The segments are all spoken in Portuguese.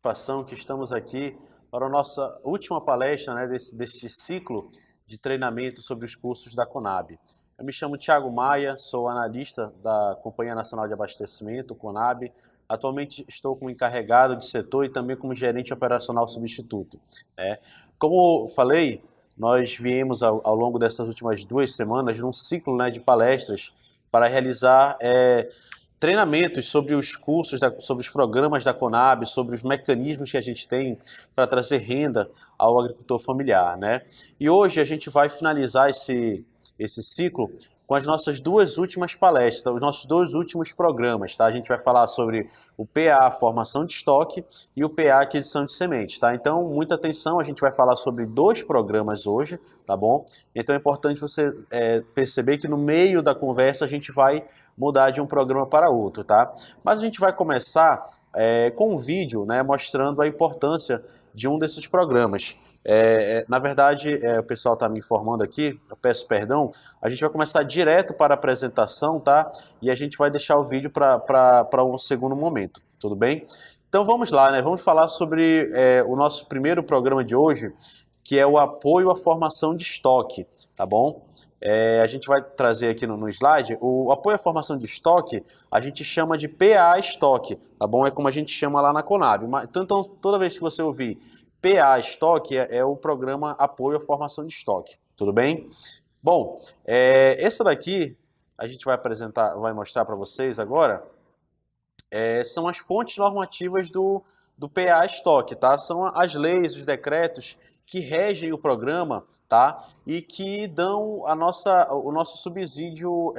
Satisfação que estamos aqui para a nossa última palestra, né, deste ciclo de treinamento sobre os cursos da Conab. Eu me chamo Thiago Maia, sou analista da Companhia Nacional de Abastecimento, Conab. Atualmente estou como encarregado de setor e também como gerente operacional substituto. Como falei, nós viemos ao longo dessas últimas 2 semanas num ciclo, né, de palestras para realizar treinamentos sobre os cursos, sobre os programas da Conab, sobre os mecanismos que a gente tem para trazer renda ao agricultor familiar, né? E hoje a gente vai finalizar esse ciclo com as nossas 2 últimas palestras, os nossos 2 últimos programas, tá? A gente vai falar sobre o PA, formação de estoque, e o PA, aquisição de sementes, tá? Então, muita atenção, a gente vai falar sobre 2 programas hoje, tá bom? Então é importante você perceber que no meio da conversa a gente vai mudar de um programa para outro, tá? Mas a gente vai começar com um vídeo, né, mostrando a importância de um desses programas. Na verdade, o pessoal está me informando aqui, eu peço perdão, a gente vai começar direto para a apresentação, tá? E a gente vai deixar o vídeo para um segundo momento, tudo bem? Então vamos lá, né? Vamos falar sobre o nosso primeiro programa de hoje, que é o apoio à formação de estoque, tá bom? A gente vai trazer aqui no slide, o apoio à formação de estoque, a gente chama de PA estoque, tá bom? É como a gente chama lá na Conab. Então, toda vez que você ouvir PA estoque, é o programa apoio à formação de estoque, tudo bem? Bom, essa daqui a gente vai apresentar, vai mostrar para vocês agora, são as fontes normativas do PA estoque, tá? São as leis, os decretos que regem o programa, tá? E que dão o nosso subsídio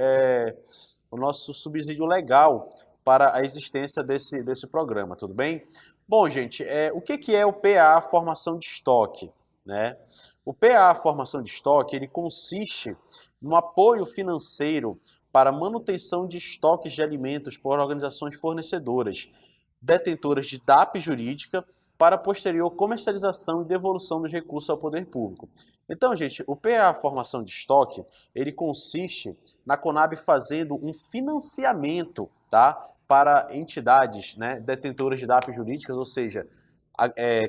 legal para a existência desse programa, tudo bem? Bom, gente, o que é o PA formação de estoque, né? O PA formação de estoque, ele consiste no apoio financeiro para manutenção de estoques de alimentos por organizações fornecedoras, detentoras de DAP jurídica, para posterior comercialização e devolução dos recursos ao poder público. Então, gente, o PA Formação de Estoque, ele consiste na Conab fazendo um financiamento, tá, para entidades, né, detentoras de DAP jurídicas, ou seja,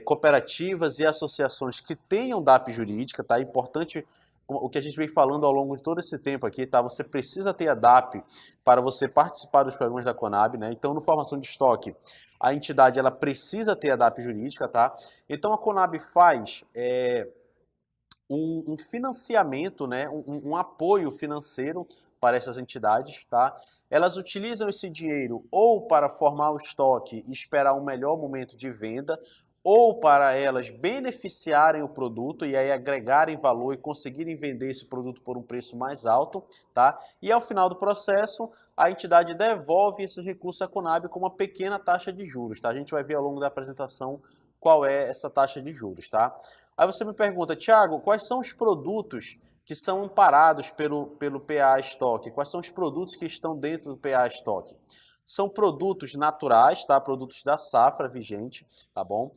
cooperativas e associações que tenham DAP jurídica, tá? É importante o que a gente vem falando ao longo de todo esse tempo aqui, tá? Você precisa ter a DAP para você participar dos programas da Conab, né? Então, no formação de estoque, a entidade ela precisa ter a DAP jurídica, tá? Então, a Conab faz um financiamento, né? Um apoio financeiro para essas entidades, tá? Elas utilizam esse dinheiro ou para formar o estoque e esperar um melhor momento de venda, ou para elas beneficiarem o produto e aí agregarem valor e conseguirem vender esse produto por um preço mais alto, tá? E ao final do processo, a entidade devolve esse recurso à Conab com uma pequena taxa de juros, tá? A gente vai ver ao longo da apresentação qual é essa taxa de juros, tá? Aí você me pergunta, Thiago, quais são os produtos que são amparados pelo PA Estoque? Quais são os produtos que estão dentro do PA Estoque? São produtos naturais, tá? Produtos da safra vigente, tá bom?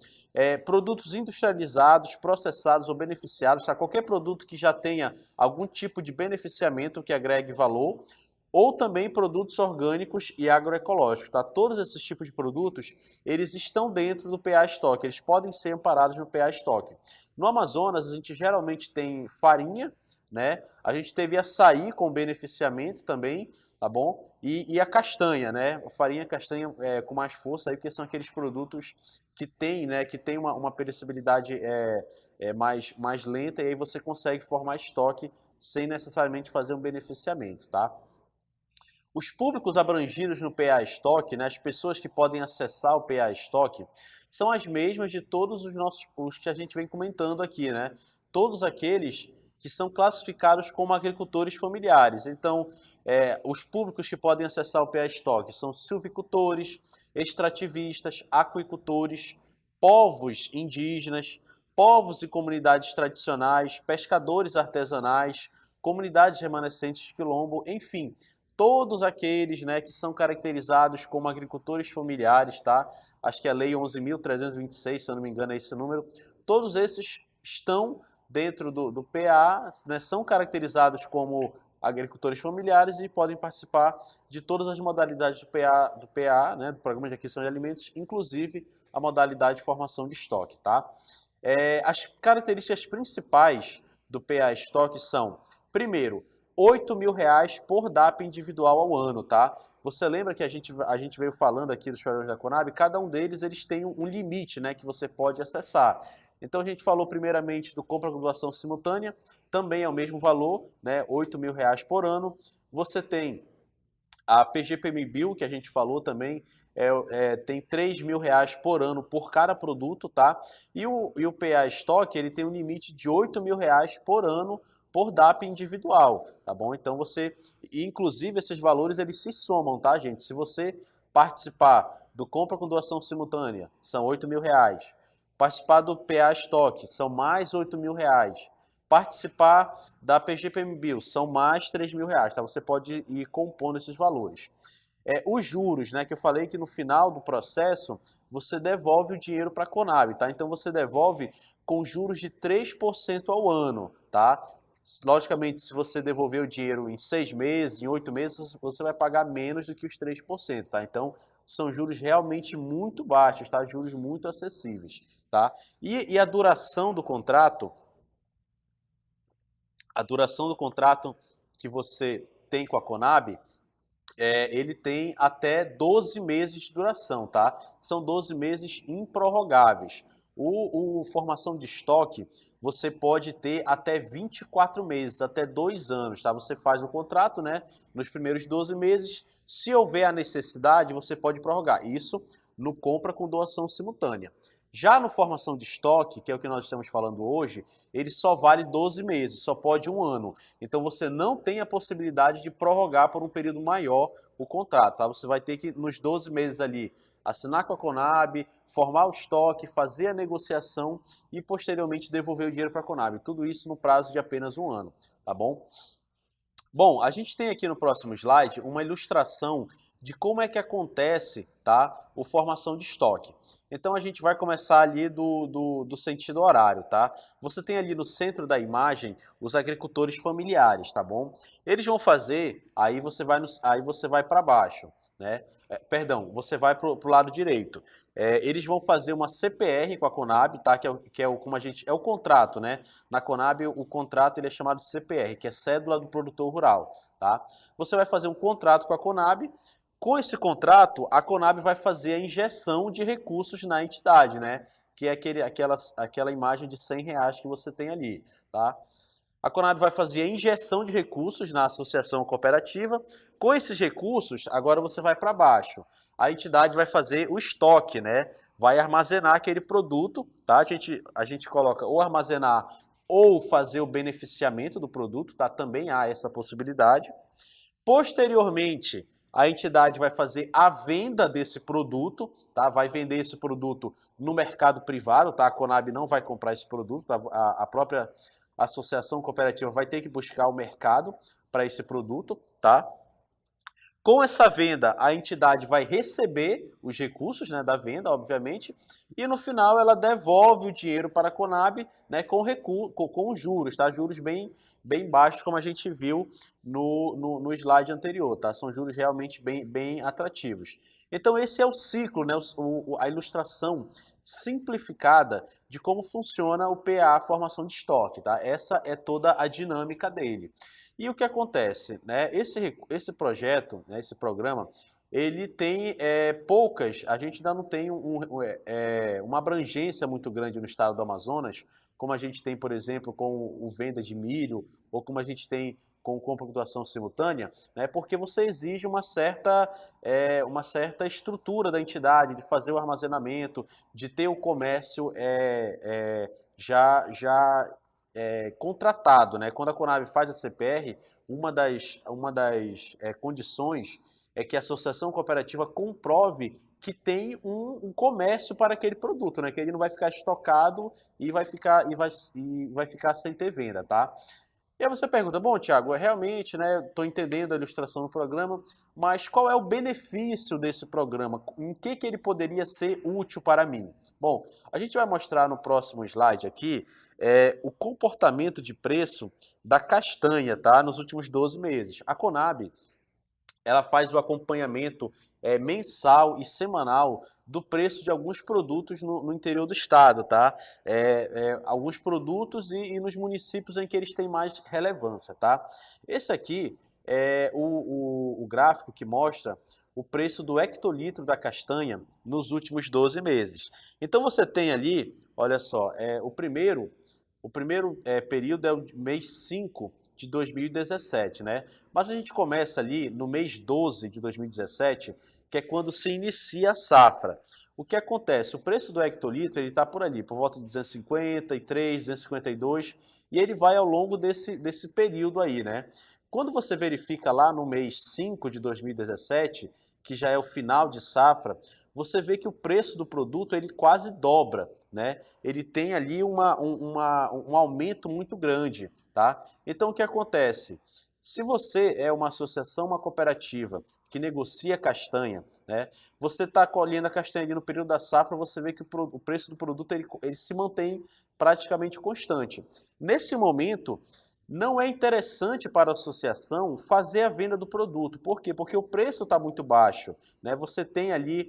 Produtos industrializados, processados ou beneficiados, tá? Qualquer produto que já tenha algum tipo de beneficiamento que agregue valor, ou também produtos orgânicos e agroecológicos, tá? Todos esses tipos de produtos, eles estão dentro do PA Estoque, eles podem ser amparados no PA Estoque. No Amazonas, a gente geralmente tem farinha, né? A gente teve açaí com beneficiamento também, tá bom? E a castanha, né? A farinha castanha com mais força aí, porque são aqueles produtos que tem, né? Que tem uma perecibilidade mais lenta e aí você consegue formar estoque sem necessariamente fazer um beneficiamento, tá? Os públicos abrangidos no PA Estoque, né, as pessoas que podem acessar o PA Estoque, são as mesmas de todos os que a gente vem comentando aqui, né? Todos aqueles que são classificados como agricultores familiares. Então, os públicos que podem acessar o PA Estoque são silvicultores, extrativistas, aquicultores, povos indígenas, povos e comunidades tradicionais, pescadores artesanais, comunidades remanescentes de quilombo, enfim, todos aqueles, né, que são caracterizados como agricultores familiares, tá? Acho que a Lei 11.326, se eu não me engano é esse número, todos esses estão dentro do PA, né, são caracterizados como agricultores familiares e podem participar de todas as modalidades do PA, né, do Programa de Aquisição de Alimentos, inclusive a modalidade de formação de estoque, tá? As características principais do PA Estoque são, primeiro, R$ 8.000 por DAP individual ao ano, tá? Você lembra que a gente veio falando aqui dos programas da Conab, cada um deles eles tem um limite, né, que você pode acessar. Então a gente falou primeiramente do compra com doação simultânea, também é o mesmo valor, né, R$ 8.000 por ano. Você tem a PGPMBio, que a gente falou também, tem R$ 3.000 por ano por cada produto, tá? E o PA Stock, ele tem um limite de R$ 8.000 por ano por DAP individual, tá bom? Então inclusive esses valores eles se somam, tá, gente? Se você participar do compra com doação simultânea, são R$ 8.000. Participar do PA Stock, são mais R$ 8.000. Participar da PGPMBio, são mais R$ 3.000, tá? Você pode ir compondo esses valores. Os juros, né, que eu falei que no final do processo, você devolve o dinheiro para a Conab, tá? Então você devolve com juros de 3% ao ano, tá? Logicamente, se você devolver o dinheiro em 6 meses, em 8 meses, você vai pagar menos do que os 3%, tá? Então, são juros realmente muito baixos, tá? Juros muito acessíveis, tá? E a duração do contrato? A duração do contrato que você tem com a Conab, ele tem até 12 meses de duração, tá? São 12 meses improrrogáveis. O formação de estoque, você pode ter até 24 meses, até 2 anos, tá? Você faz o contrato, né, nos primeiros 12 meses. Se houver a necessidade, você pode prorrogar. Isso no compra com doação simultânea. Já no formação de estoque, que é o que nós estamos falando hoje, ele só vale 12 meses, só pode 1 ano. Então você não tem a possibilidade de prorrogar por um período maior o contrato, tá? Você vai ter que, nos 12 meses ali, assinar com a Conab, formar o estoque, fazer a negociação e posteriormente devolver o dinheiro para a Conab. Tudo isso no prazo de apenas 1 ano, tá bom? Bom, a gente tem aqui no próximo slide uma ilustração de como é que acontece, tá, o formação de estoque. Então a gente vai começar ali do sentido horário, tá? Você tem ali no centro da imagem os agricultores familiares, tá bom? Eles vão fazer, aí você vai para baixo, né? Perdão, você vai para o lado direito. Eles vão fazer uma CPR com a Conab, tá? É o contrato, né? Na Conab o contrato ele é chamado de CPR, que é Cédula do Produtor Rural, tá? Você vai fazer um contrato com a Conab. Com esse contrato, a Conab vai fazer a injeção de recursos na entidade, né? Que é aquela imagem de R$ 100 que você tem ali, tá? A Conab vai fazer a injeção de recursos na associação cooperativa. Com esses recursos, agora você vai para baixo. A entidade vai fazer o estoque, né? Vai armazenar aquele produto, tá? A gente coloca ou armazenar ou fazer o beneficiamento do produto, tá? Também há essa possibilidade. Posteriormente, a entidade vai fazer a venda desse produto, tá? Vai vender esse produto no mercado privado, tá? A Conab não vai comprar esse produto, tá? A própria associação cooperativa vai ter que buscar o mercado para esse produto, tá? Com essa venda, a entidade vai receber os recursos, né, da venda, obviamente, e no final ela devolve o dinheiro para a Conab, né, com juros, tá? Juros bem baixos, como a gente viu no slide anterior, tá? São juros realmente bem atrativos. Então esse é o ciclo, né, a ilustração simplificada de como funciona o PA, formação de estoque, tá? Essa é toda a dinâmica dele. E o que acontece, né? Esse projeto, né, esse programa, ele tem poucas, a gente ainda não tem uma abrangência muito grande no estado do Amazonas, como a gente tem, por exemplo, com o venda de milho, ou como a gente tem com compra com doação simultânea, né, porque você exige uma certa estrutura da entidade, de fazer o armazenamento, de ter o comércio já contratado, né? Quando a Conab faz a CPR, uma das condições é que a associação cooperativa comprove que tem um comércio para aquele produto, né? Que ele não vai ficar estocado e vai ficar sem ter venda, tá? E aí você pergunta, bom, Thiago, realmente, né, estou entendendo a ilustração do programa, mas qual é o benefício desse programa? Em que ele poderia ser útil para mim? Bom, a gente vai mostrar no próximo slide aqui o comportamento de preço da castanha, tá, nos últimos 12 meses. A Conab, ela faz o acompanhamento mensal e semanal do preço de alguns produtos no interior do estado, tá? Alguns produtos e nos municípios em que eles têm mais relevância, tá? Esse aqui é o gráfico que mostra o preço do hectolitro da castanha nos últimos 12 meses. Então você tem ali, olha só, o primeiro período é o mês 5 de 2017, né? Mas a gente começa ali no mês 12 de 2017, que é quando se inicia a safra. O que acontece? O preço do hectolitro ele está por ali, por volta de 253, 252, e ele vai ao longo desse período aí, né? Quando você verifica lá no mês 5 de 2017, que já é o final de safra, você vê que o preço do produto ele quase dobra, né? Ele tem ali um aumento muito grande, tá? Então o que acontece? Se você é uma associação, uma cooperativa que negocia castanha, né? Você está colhendo a castanha ali no período da safra, você vê que o preço do produto ele se mantém praticamente constante. Nesse momento, não é interessante para a associação fazer a venda do produto. Por quê? Porque o preço está muito baixo, né? Você tem ali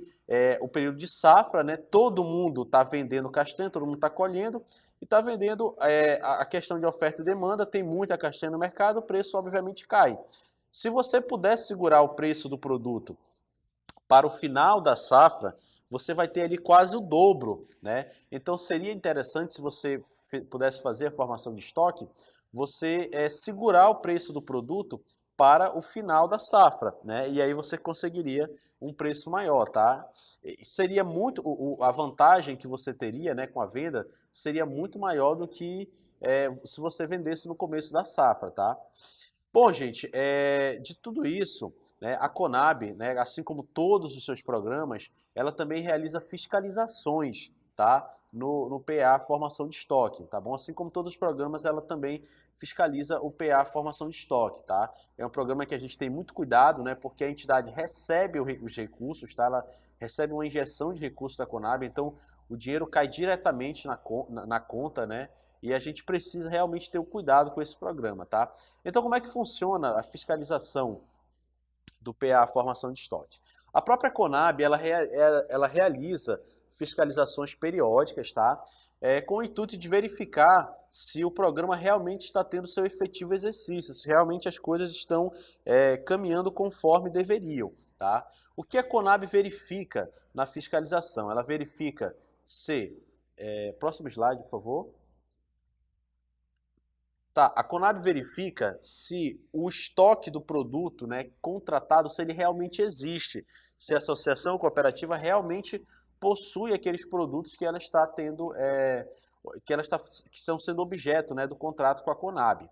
o período de safra, né? Todo mundo está vendendo castanha, todo mundo está colhendo e está vendendo a questão de oferta e demanda, tem muita castanha no mercado, o preço obviamente cai. Se você puder segurar o preço do produto para o final da safra, você vai ter ali quase o dobro, né? Então seria interessante se você pudesse fazer a formação de estoque, você segurar o preço do produto para o final da safra, né? E aí você conseguiria um preço maior, tá? E seria muito a vantagem que você teria, né, com a venda seria muito maior do que se você vendesse no começo da safra, tá? Bom, gente, de tudo isso, né, a Conab, né, assim como todos os seus programas, ela também realiza fiscalizações, tá, no PA Formação de Estoque, tá bom? Assim como todos os programas, ela também fiscaliza o PA Formação de Estoque, tá? É um programa que a gente tem muito cuidado, né, porque a entidade recebe os recursos, tá? Ela recebe uma injeção de recursos da Conab, então o dinheiro cai diretamente na conta, né? E a gente precisa realmente ter o cuidado com esse programa, tá? Então, como é que funciona a fiscalização do PA Formação de Estoque? A própria Conab, ela realiza fiscalizações periódicas, tá? Com o intuito de verificar se o programa realmente está tendo seu efetivo exercício, se realmente as coisas estão caminhando conforme deveriam, tá? O que a Conab verifica na fiscalização? Ela verifica se... próximo slide, por favor. Tá, a Conab verifica se o estoque do produto, né, contratado, se ele realmente existe, se a associação cooperativa realmente possui aqueles produtos que ela está tendo, que estão sendo objeto, né, do contrato com a Conab.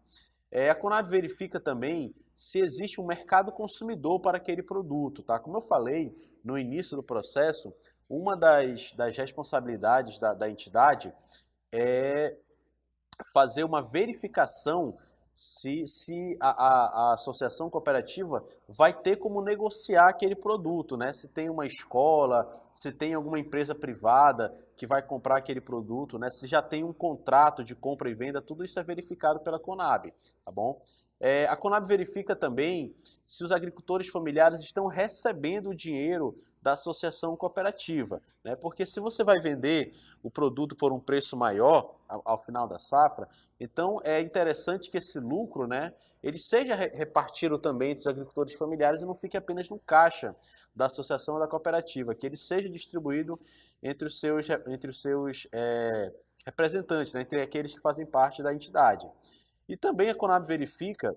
A Conab verifica também se existe um mercado consumidor para aquele produto, tá? Como eu falei no início do processo, uma das responsabilidades da entidade é fazer uma verificação se a associação cooperativa vai ter como negociar aquele produto, né? Se tem uma escola, se tem alguma empresa privada que vai comprar aquele produto, né? Se já tem um contrato de compra e venda, tudo isso é verificado pela Conab, tá bom? A Conab verifica também se os agricultores familiares estão recebendo o dinheiro da associação cooperativa, né? Porque se você vai vender o produto por um preço maior ao final da safra, então é interessante que esse lucro, né, ele seja repartido também entre os agricultores familiares e não fique apenas no caixa da associação ou da cooperativa, que ele seja distribuído entre os seus representantes, né, entre aqueles que fazem parte da entidade. E também a Conab verifica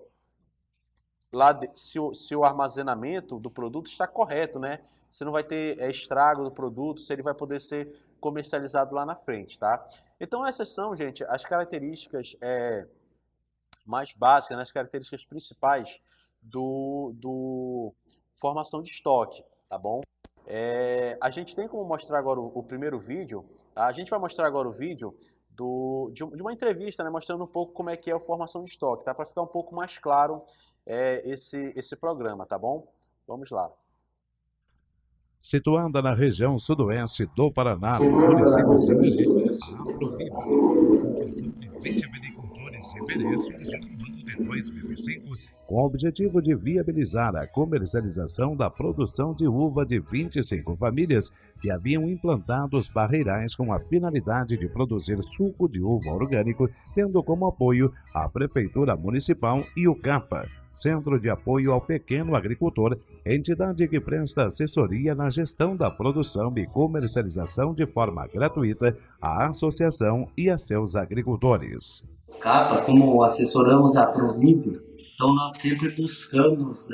lá se o armazenamento do produto está correto, né? Se não vai ter estrago do produto, se ele vai poder ser comercializado lá na frente, tá? Então essas são, gente, as características mais básicas, né, as características principais do formação de estoque, tá bom? A gente tem como mostrar agora o primeiro vídeo, tá? A gente vai mostrar agora o vídeo de uma entrevista, né, mostrando um pouco como é que é a formação de estoque, tá? Para ficar um pouco mais claro esse programa, tá bom? Vamos lá. Situada na região sudoeste do Paraná, no município de Belém, a Aprovive, Associação de Vitivinicultores de Belém, surgiu no ano de 2005 com o objetivo de viabilizar a comercialização da produção de uva de 25 famílias que haviam implantado os barreirais com a finalidade de produzir suco de uva orgânico, tendo como apoio a Prefeitura Municipal e o CAPA, Centro de Apoio ao Pequeno Agricultor, entidade que presta assessoria na gestão da produção e comercialização de forma gratuita à associação e a seus agricultores. CAPA, como assessoramos a Aprovive, então nós sempre buscamos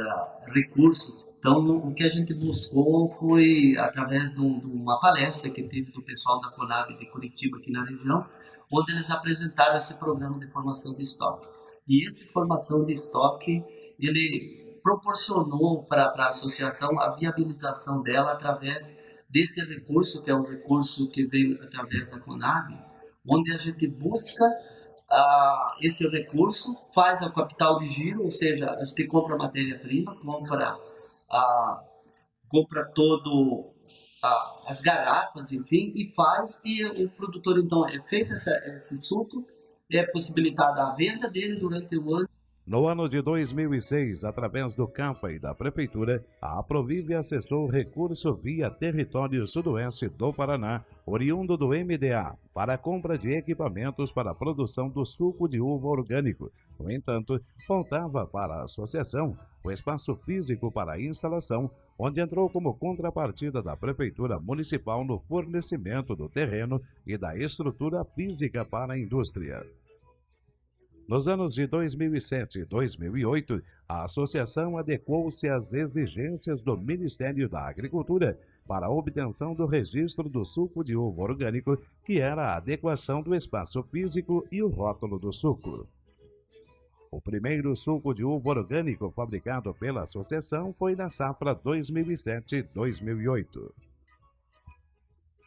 recursos. Então o que a gente buscou foi através de uma palestra que teve do pessoal da Conab de Curitiba aqui na região, onde eles apresentaram esse programa de formação de estoque. E essa formação de estoque, ele proporcionou para a associação a viabilização dela através desse recurso, que é um recurso que veio através da Conab, onde a gente busca esse recurso, faz o capital de giro, ou seja, a gente compra matéria-prima, compra todo as garrafas, enfim, e o produtor, então, é feito esse suco, é possibilitada a venda dele durante o ano. No ano de 2006, através do CAPA e da Prefeitura, a Aprovive acessou o recurso via Território Sudoeste do Paraná, oriundo do MDA, para a compra de equipamentos para a produção do suco de uva orgânico. No entanto, faltava para a associação o espaço físico para a instalação, onde entrou como contrapartida da Prefeitura Municipal no fornecimento do terreno e da estrutura física para a indústria. Nos anos de 2007 e 2008, a associação adequou-se às exigências do Ministério da Agricultura para a obtenção do registro do suco de uva orgânico, que era a adequação do espaço físico e o rótulo do suco. O primeiro suco de uva orgânico fabricado pela associação foi na safra 2007-2008.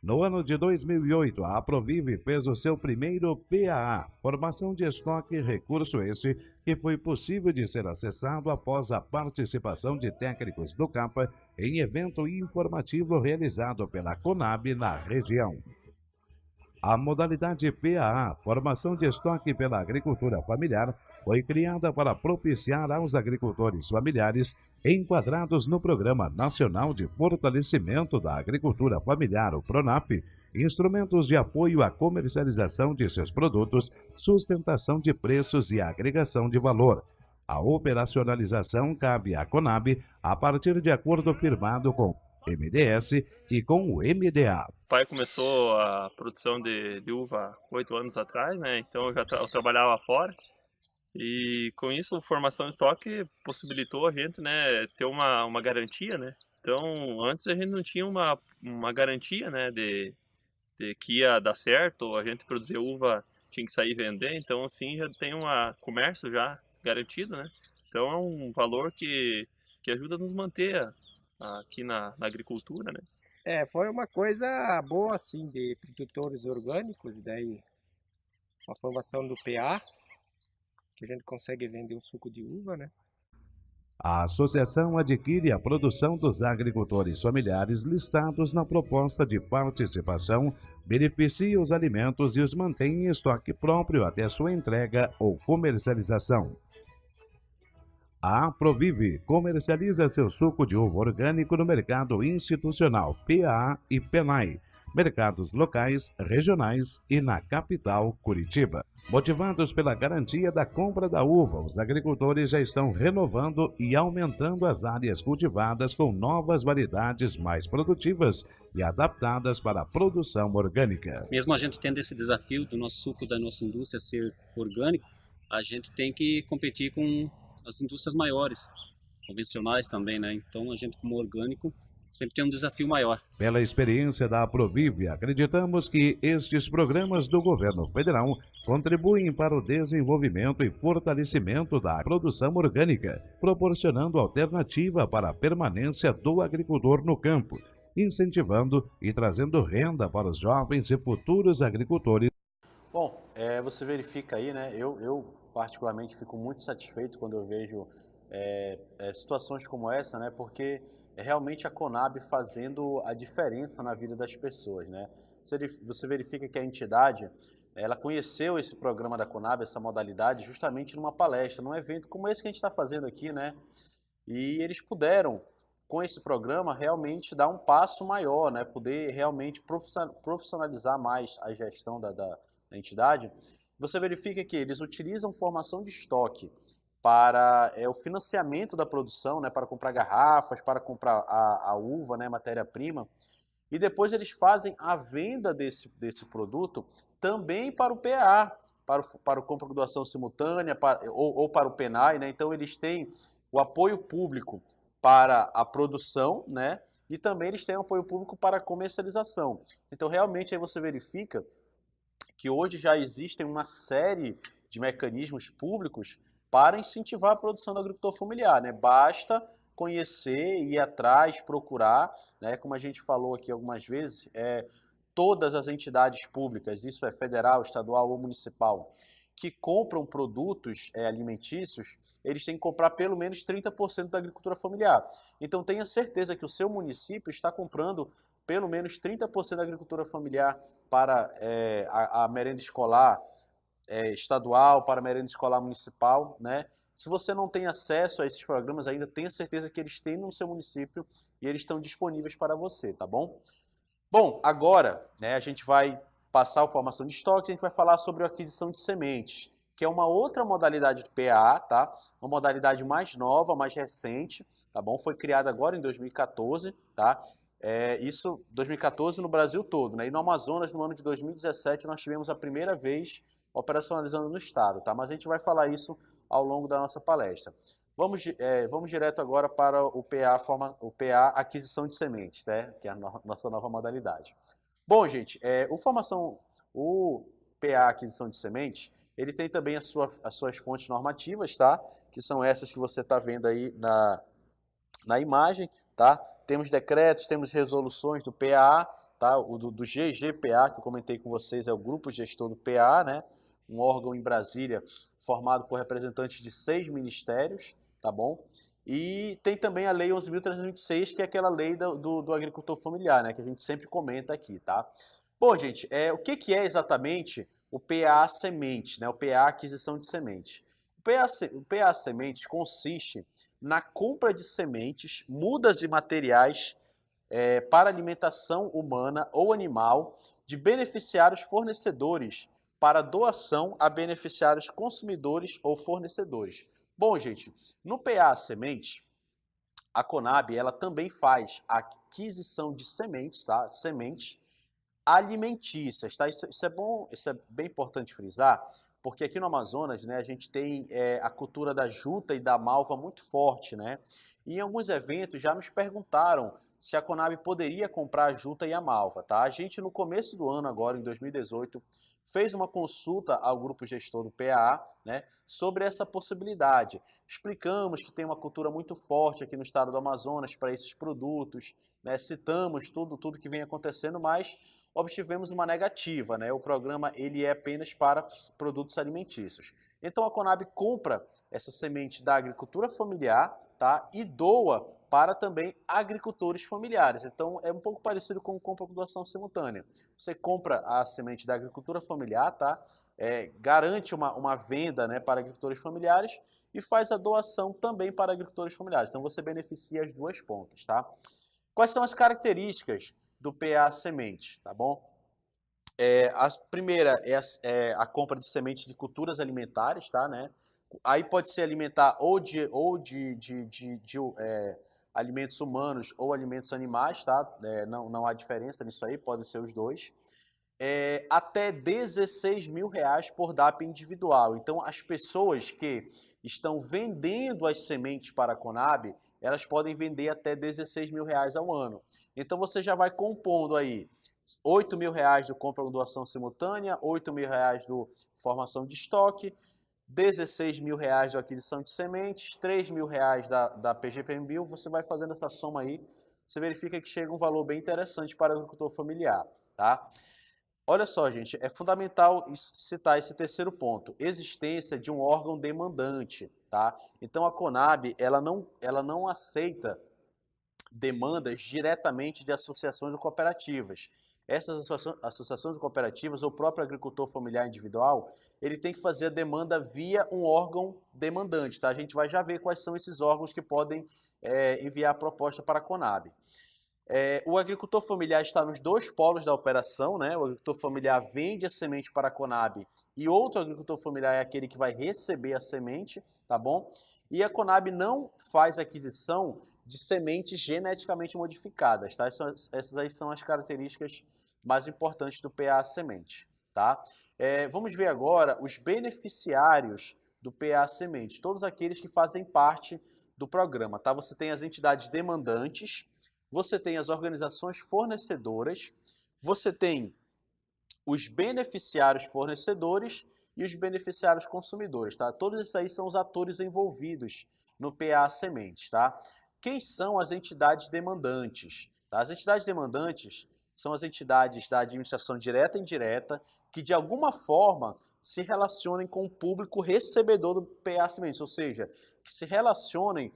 No ano de 2008, a Aprovive fez o seu primeiro PAA, Formação de Estoque, recurso este que foi possível de ser acessado após a participação de técnicos do CAPA em evento informativo realizado pela Conab na região. A modalidade PAA, Formação de Estoque pela Agricultura Familiar, foi criada para propiciar aos agricultores familiares enquadrados no Programa Nacional de Fortalecimento da Agricultura Familiar, o PRONAF, instrumentos de apoio à comercialização de seus produtos, sustentação de preços e agregação de valor. A operacionalização cabe à Conab a partir de acordo firmado com o MDS e com o MDA. O pai começou a produção de uva 8 anos atrás, né? Então eu trabalhava fora. E com isso, a formação de estoque possibilitou a gente, né, ter uma garantia, né? Então, antes a gente não tinha uma garantia, né, de que ia dar certo, a gente produzir uva tinha que sair e vender, então assim já tem um comércio já garantido, né? Então é um valor que ajuda a nos manter aqui na agricultura, né? Foi uma coisa boa, assim, de produtores orgânicos, e daí a formação do PA, que a gente consegue vender um suco de uva, né? A associação adquire a produção dos agricultores familiares listados na proposta de participação, beneficia os alimentos e os mantém em estoque próprio até sua entrega ou comercialização. A Aprovive comercializa seu suco de uva orgânico no mercado institucional PA e PENAI, mercados locais, regionais e na capital, Curitiba. Motivados pela garantia da compra da uva, os agricultores já estão renovando e aumentando as áreas cultivadas com novas variedades mais produtivas e adaptadas para a produção orgânica. Mesmo a gente tendo esse desafio do nosso suco, da nossa indústria ser orgânico, a gente tem que competir com as indústrias maiores, convencionais também, né? Então a gente, como orgânico, sempre tem um desafio maior. Pela experiência da Aprovive, acreditamos que estes programas do governo federal contribuem para o desenvolvimento e fortalecimento da produção orgânica, proporcionando alternativa para a permanência do agricultor no campo, incentivando e trazendo renda para os jovens e futuros agricultores. Bom, você verifica aí, né? Eu particularmente fico muito satisfeito quando eu vejo situações como essa, né? Porque é realmente a Conab fazendo a diferença na vida das pessoas, né? Você verifica que a entidade, ela conheceu esse programa da Conab, essa modalidade, justamente numa palestra, num evento como esse que a gente está fazendo aqui, né? E eles puderam, com esse programa, realmente dar um passo maior, né? Poder realmente profissionalizar mais a gestão da entidade. Você verifica que eles utilizam formação de estoque para o financiamento da produção, né? Para comprar garrafas, para comprar a uva, né? Matéria-prima. E depois eles fazem a venda desse produto também para o PA, para o compra doação simultânea, ou para o PENAI, né? Então eles têm o apoio público para a produção, né? E também eles têm apoio público para a comercialização. Então realmente aí você verifica que hoje já existem uma série de mecanismos públicos para incentivar a produção do agricultor familiar, né? Basta conhecer, ir atrás, procurar, né? Como a gente falou aqui algumas vezes, todas as entidades públicas, isso é federal, estadual ou municipal, que compram produtos alimentícios, eles têm que comprar pelo menos 30% da agricultura familiar. Então tenha certeza que o seu município está comprando pelo menos 30% da agricultura familiar para a merenda escolar estadual, para a merenda escolar municipal, né? Se você não tem acesso a esses programas ainda, tenha certeza que eles têm no seu município e eles estão disponíveis para você, tá bom? Bom, agora, né, a gente vai passar a formação de estoques, a gente vai falar sobre a aquisição de sementes, que é uma outra modalidade do PA, tá? Uma modalidade mais nova, mais recente, tá bom? Foi criada agora em 2014, tá? Isso 2014 no Brasil todo, né? E no Amazonas, no ano de 2017, nós tivemos a primeira vez operacionalizando no estado, tá? Mas a gente vai falar isso ao longo da nossa palestra. Vamos direto agora para o PA aquisição de sementes, né? Que é a nossa nova modalidade. Bom, gente, o PA aquisição de sementes, ele tem também as suas fontes normativas, tá? Que são essas que você está vendo aí na imagem, tá? Temos decretos, temos resoluções do PA, tá? O do GGPA, que eu comentei com vocês, é o Grupo Gestor do PA, né? Um órgão em Brasília formado por representantes de 6 ministérios, tá bom? E tem também a Lei 11.326, que é aquela lei do agricultor familiar, né? Que a gente sempre comenta aqui, tá? Bom, gente, o que é exatamente o PA semente, né? O PA aquisição de semente. O PA semente consiste na compra de sementes, mudas e materiais para alimentação humana ou animal de beneficiários fornecedores para doação a beneficiários consumidores ou fornecedores. Bom, gente, no PA Semente, a Conab ela também faz a aquisição de sementes, tá? Sementes alimentícias, tá? Isso é bom, isso é bem importante frisar, porque aqui no Amazonas, né, a gente tem a cultura da juta e da malva muito forte, né? E em alguns eventos já nos perguntaram se a Conab poderia comprar a juta e a malva, tá? A gente no começo do ano agora, em 2018, fez uma consulta ao grupo gestor do PA, né, sobre essa possibilidade. Explicamos que tem uma cultura muito forte aqui no estado do Amazonas para esses produtos, né, citamos tudo que vem acontecendo, mas obtivemos uma negativa, né? O programa ele é apenas para produtos alimentícios. Então a Conab compra essa semente da agricultura familiar, tá? E doa para também agricultores familiares. Então é um pouco parecido com compra por doação simultânea. Você compra a semente da agricultura familiar, tá? Garante uma venda, né, para agricultores familiares e faz a doação também para agricultores familiares. Então você beneficia as duas pontas, tá? Quais são as características do PA semente, tá bom? A primeira é a compra de sementes de culturas alimentares, tá, né? Aí pode ser alimentar ou de alimentos humanos ou alimentos animais, tá? Não há diferença nisso aí, podem ser os dois. Até R$16.000 por DAP individual. Então, as pessoas que estão vendendo as sementes para a Conab, elas podem vender até R$16.000 ao ano. Então, você já vai compondo aí R$8.000 do compra ou doação simultânea, R$8.000 do formação de estoque, R$16.000 da aquisição de sementes, R$3.000 da PGPMBio, você vai fazendo essa soma aí, você verifica que chega um valor bem interessante para o agricultor familiar, tá? Olha só, gente, é fundamental citar esse terceiro ponto, existência de um órgão demandante, tá? Então a Conab, ela não aceita demandas diretamente de associações ou cooperativas. Essas associações ou cooperativas, ou o próprio agricultor familiar individual, ele tem que fazer a demanda via um órgão demandante, tá? A gente vai já ver quais são esses órgãos que podem enviar a proposta para a Conab. O agricultor familiar está nos dois polos da operação, né? O agricultor familiar vende a semente para a Conab e outro agricultor familiar é aquele que vai receber a semente, tá bom? E a Conab não faz aquisição de sementes geneticamente modificadas, tá? Essas aí são as características mais importantes do PA Semente, tá? Vamos ver agora os beneficiários do PA Semente, todos aqueles que fazem parte do programa, tá? Você tem as entidades demandantes, você tem as organizações fornecedoras, você tem os beneficiários fornecedores e os beneficiários consumidores, tá? Todos esses aí são os atores envolvidos no PA Sementes, tá? Quem são as entidades demandantes? Tá? As entidades demandantes são as entidades da administração direta e indireta que de alguma forma se relacionem com o público recebedor do PA Sementes, ou seja, que se relacionem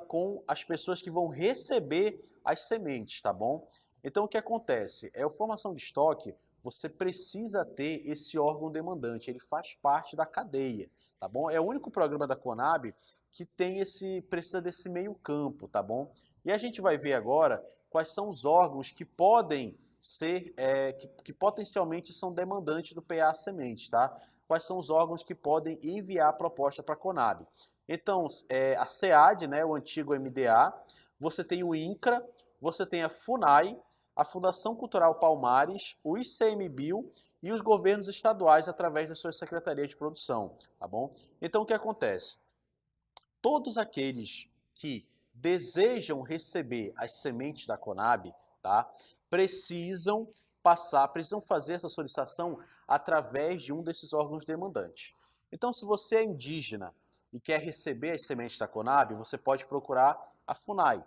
com as pessoas que vão receber as sementes, tá bom? Então o que acontece? A formação de estoque, você precisa ter esse órgão demandante, ele faz parte da cadeia, tá bom? É o único programa da Conab que precisa desse meio campo, tá bom? E a gente vai ver agora quais são os órgãos que podem ser, que potencialmente são demandantes do PA Semente, tá? Quais são os órgãos que podem enviar a proposta para a Conab. Então, a SEAD, né, o antigo MDA, você tem o INCRA, você tem a FUNAI, a Fundação Cultural Palmares, o ICMBio e os governos estaduais através das suas secretarias de produção, tá bom? Então, o que acontece? Todos aqueles que desejam receber as sementes da Conab, tá, precisam fazer essa solicitação através de um desses órgãos demandantes. Então, se você é indígena e quer receber as sementes da Conab, você pode procurar a FUNAI.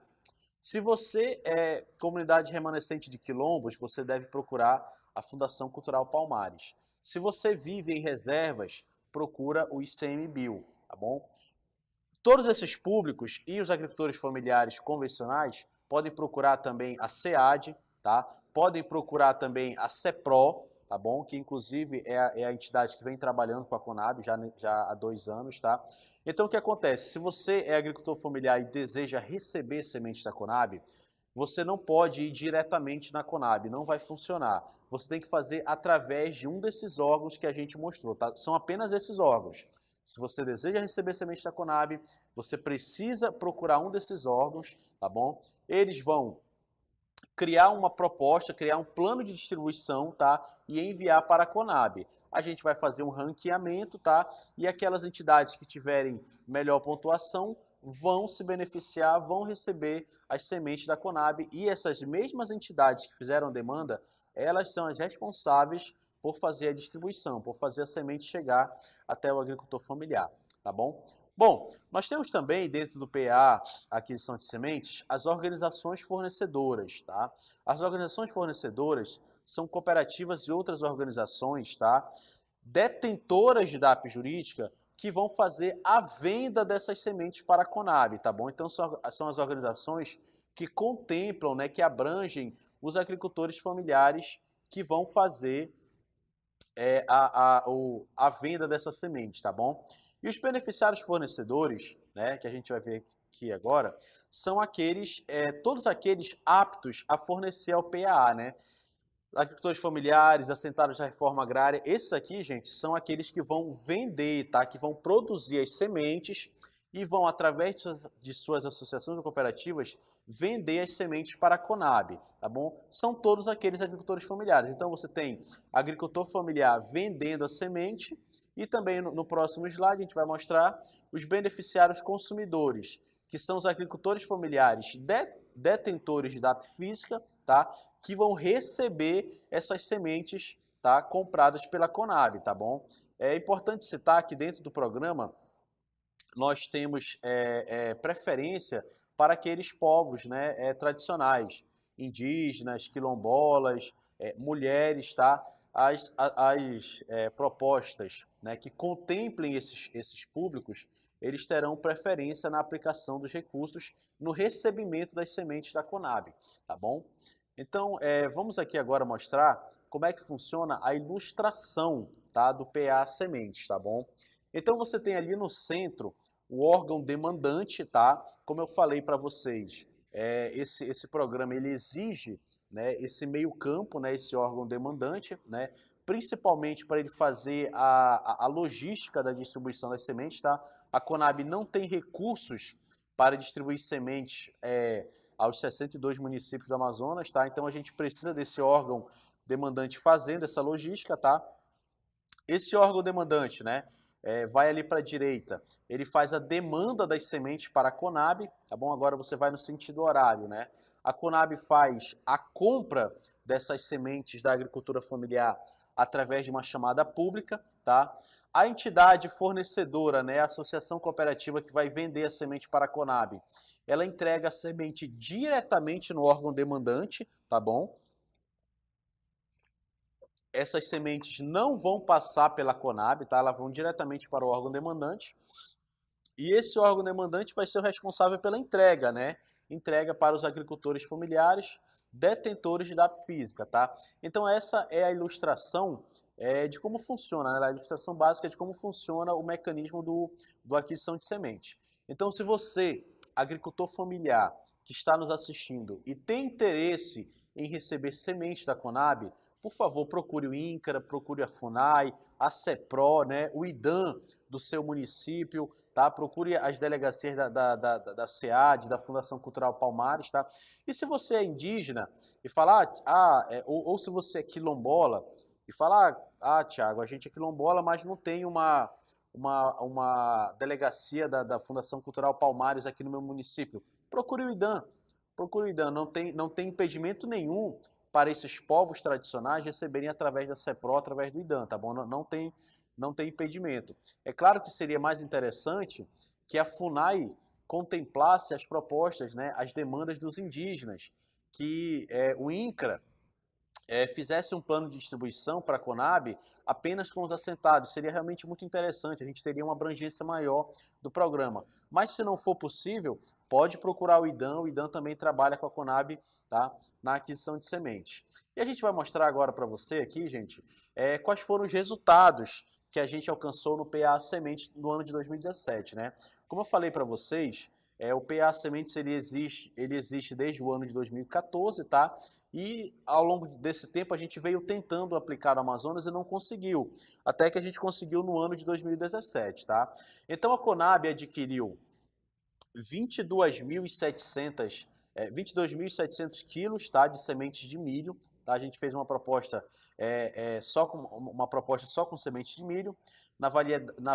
Se você é comunidade remanescente de quilombos, você deve procurar a Fundação Cultural Palmares. Se você vive em reservas, procura o ICMBio, tá bom? Todos esses públicos e os agricultores familiares convencionais podem procurar também a SEAD, tá? Podem procurar também a CEPRO, tá bom? Que inclusive é a entidade que vem trabalhando com a Conab já há 2 anos, tá? Então o que acontece? Se você é agricultor familiar e deseja receber sementes da Conab, você não pode ir diretamente na Conab, não vai funcionar. Você tem que fazer através de um desses órgãos que a gente mostrou, tá? São apenas esses órgãos. Se você deseja receber semente da Conab, você precisa procurar um desses órgãos, tá bom? Eles vão criar uma proposta, criar um plano de distribuição, tá? E enviar para a Conab. A gente vai fazer um ranqueamento, tá? E aquelas entidades que tiverem melhor pontuação vão se beneficiar, vão receber as sementes da Conab. E essas mesmas entidades que fizeram a demanda, elas são as responsáveis por fazer a distribuição, por fazer a semente chegar até o agricultor familiar, tá bom? Bom, nós temos também dentro do PA, aquisição de sementes, as organizações fornecedoras, tá? As organizações fornecedoras são cooperativas e outras organizações, tá? Detentoras de DAP jurídica que vão fazer a venda dessas sementes para a Conab, tá bom? Então são as organizações que contemplam, né, que abrangem os agricultores familiares que vão fazer a venda dessa semente, tá bom? E os beneficiários fornecedores, né, que a gente vai ver aqui agora, são todos aqueles aptos a fornecer ao PAA, né? Agricultores familiares, assentados na reforma agrária, esses aqui, gente, são aqueles que vão vender, tá? Que vão produzir as sementes e vão, através de suas associações ou cooperativas, vender as sementes para a Conab, tá bom? São todos aqueles agricultores familiares. Então, você tem agricultor familiar vendendo a semente e também no próximo slide a gente vai mostrar os beneficiários consumidores, que são os agricultores familiares detentores de DAP física, tá? Que vão receber essas sementes, tá? Compradas pela Conab, tá bom? É importante citar que dentro do programa nós temos preferência para aqueles povos, né, tradicionais, indígenas, quilombolas, mulheres, tá? As propostas, né, que contemplem esses públicos, eles terão preferência na aplicação dos recursos no recebimento das sementes da Conab, tá bom? Então, vamos aqui agora mostrar como é que funciona a ilustração, tá, do PA Sementes, tá bom? Então, você tem ali no centro o órgão demandante, tá? Como eu falei para vocês, esse programa ele exige, né, esse meio campo, né, esse órgão demandante, né, principalmente para ele fazer a logística da distribuição das sementes, tá? A Conab não tem recursos para distribuir sementes aos 62 municípios do Amazonas, tá? Então a gente precisa desse órgão demandante fazendo essa logística, tá? Esse órgão demandante, né, vai ali para a direita, ele faz a demanda das sementes para a Conab, tá bom? Agora você vai no sentido horário, né? A Conab faz a compra dessas sementes da agricultura familiar através de uma chamada pública, tá? A entidade fornecedora, né, a associação cooperativa que vai vender a semente para a Conab, ela entrega a semente diretamente no órgão demandante, tá bom? Essas sementes não vão passar pela Conab, tá? Elas vão diretamente para o órgão demandante. E esse órgão demandante vai ser o responsável pela entrega, né? Entrega para os agricultores familiares, detentores de data física, tá? Então essa é a ilustração de como funciona, né? A ilustração básica de como funciona o mecanismo do aquisição de semente. Então, se você, agricultor familiar, que está nos assistindo e tem interesse em receber semente da Conab, por favor, procure o INCRA, procure a FUNAI, a CEPRO, né, o IDAM do seu município, tá? Procure as delegacias da SEAD, da Fundação Cultural Palmares, tá? E se você é indígena e falar, ou se você é quilombola e falar, Thiago, a gente é quilombola, mas não tem uma delegacia da Fundação Cultural Palmares aqui no meu município, procure o IDAM, não tem impedimento nenhum para esses povos tradicionais receberem através da CEPRO, através do IDAM, tá bom? Não tem impedimento. É claro que seria mais interessante que a FUNAI contemplasse as propostas, né, as demandas dos indígenas, que o INCRA fizesse um plano de distribuição para a Conab apenas com os assentados. Seria realmente muito interessante, a gente teria uma abrangência maior do programa. Mas se não for possível, pode procurar o IDAM também trabalha com a Conab, tá, na aquisição de sementes. E a gente vai mostrar agora para você aqui, gente, quais foram os resultados que a gente alcançou no PA Sementes no ano de 2017, né? Como eu falei para vocês, o PA Sementes ele existe desde o ano de 2014, tá? E ao longo desse tempo a gente veio tentando aplicar no Amazonas e não conseguiu, até que a gente conseguiu no ano de 2017, tá? Então a Conab adquiriu 22.700 quilos, tá, de sementes de milho. Tá? A gente fez uma proposta só com sementes de milho, na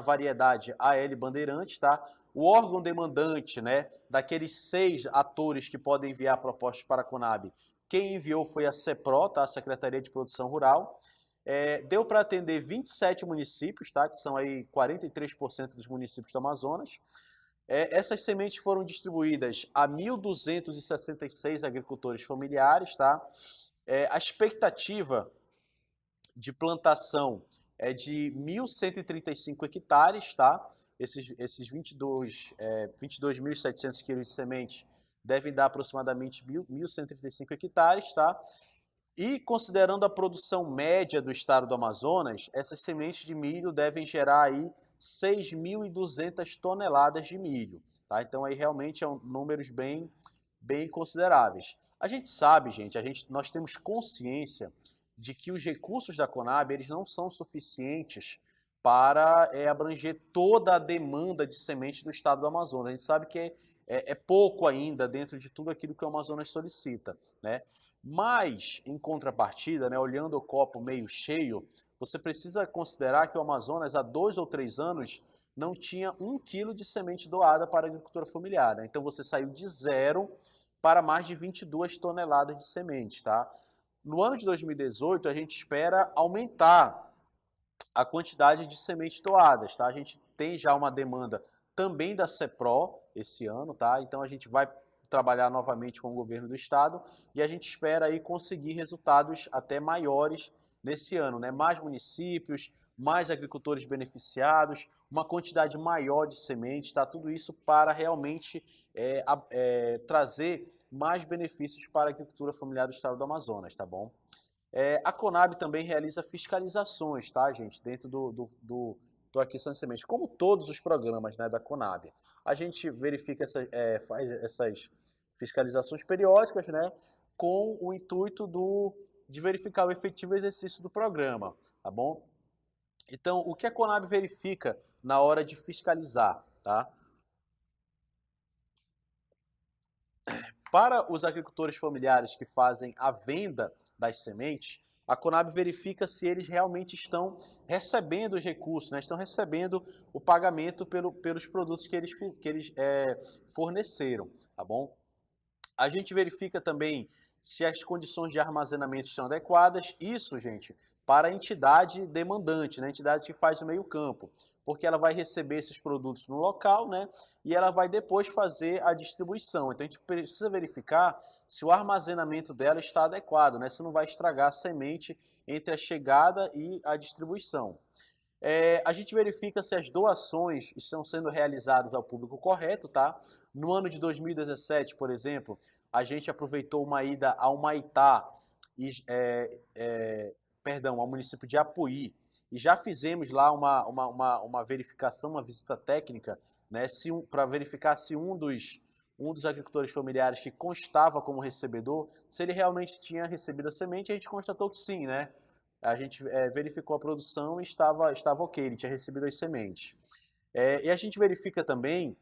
variedade AL Bandeirante, tá? O órgão demandante, né, daqueles 6 atores que podem enviar propostas para a Conab, quem enviou foi a CEPRO, tá? A Secretaria de Produção Rural. Deu para atender 27 municípios, tá? Que são aí 43% dos municípios do Amazonas. Essas sementes foram distribuídas a 1.266 agricultores familiares, tá? A expectativa de plantação é de 1.135 hectares, tá? Esses 22.700 quilos de semente devem dar aproximadamente 1.135 hectares, tá? E considerando a produção média do estado do Amazonas, essas sementes de milho devem gerar aí 6.200 toneladas de milho, tá? Então aí realmente são números bem consideráveis. A gente sabe, gente, nós temos consciência de que os recursos da Conab eles não são suficientes para abranger toda a demanda de semente do estado do Amazonas. A gente sabe que é pouco ainda dentro de tudo aquilo que o Amazonas solicita, né? Mas, em contrapartida, né, olhando o copo meio cheio, você precisa considerar que o Amazonas, há 2 ou 3 anos, não tinha 1 quilo de semente doada para a agricultura familiar, né? Então você saiu de 0 para mais de 22 toneladas de semente, tá? No ano de 2018, a gente espera aumentar a quantidade de sementes doadas, tá? A gente tem já uma demanda também da CEPRO esse ano, tá? Então a gente vai trabalhar novamente com o governo do estado e a gente espera aí conseguir resultados até maiores nesse ano, né? Mais municípios, mais agricultores beneficiados, uma quantidade maior de sementes, tá? Tudo isso para realmente trazer mais benefícios para a agricultura familiar do estado do Amazonas, tá bom? A Conab também realiza fiscalizações, tá, gente, dentro do aquisição de sementes, como todos os programas, né, da Conab. A gente verifica faz essas fiscalizações periódicas, né, com o intuito de verificar o efetivo exercício do programa, tá bom? Então, o que a Conab verifica na hora de fiscalizar, tá? Para os agricultores familiares que fazem a venda das sementes, a Conab verifica se eles realmente estão recebendo os recursos, né? Estão recebendo o pagamento pelos produtos que eles forneceram, tá bom? A gente verifica também se as condições de armazenamento estão adequadas. Isso, gente, para a entidade demandante, né? A entidade que faz o meio-campo, porque ela vai receber esses produtos no local, né? E ela vai depois fazer a distribuição. Então a gente precisa verificar se o armazenamento dela está adequado, né? Se não vai estragar a semente entre a chegada e a distribuição. A gente verifica se as doações estão sendo realizadas ao público correto, tá? No ano de 2017, por exemplo, a gente aproveitou uma ida ao Humaitá, ao município de Apuí, e já fizemos lá uma verificação, uma visita técnica, né, para verificar se um dos agricultores familiares que constava como recebedor, se ele realmente tinha recebido a semente. A gente constatou que sim, né? A gente verificou a produção e estava ok, ele tinha recebido as sementes. E a gente verifica também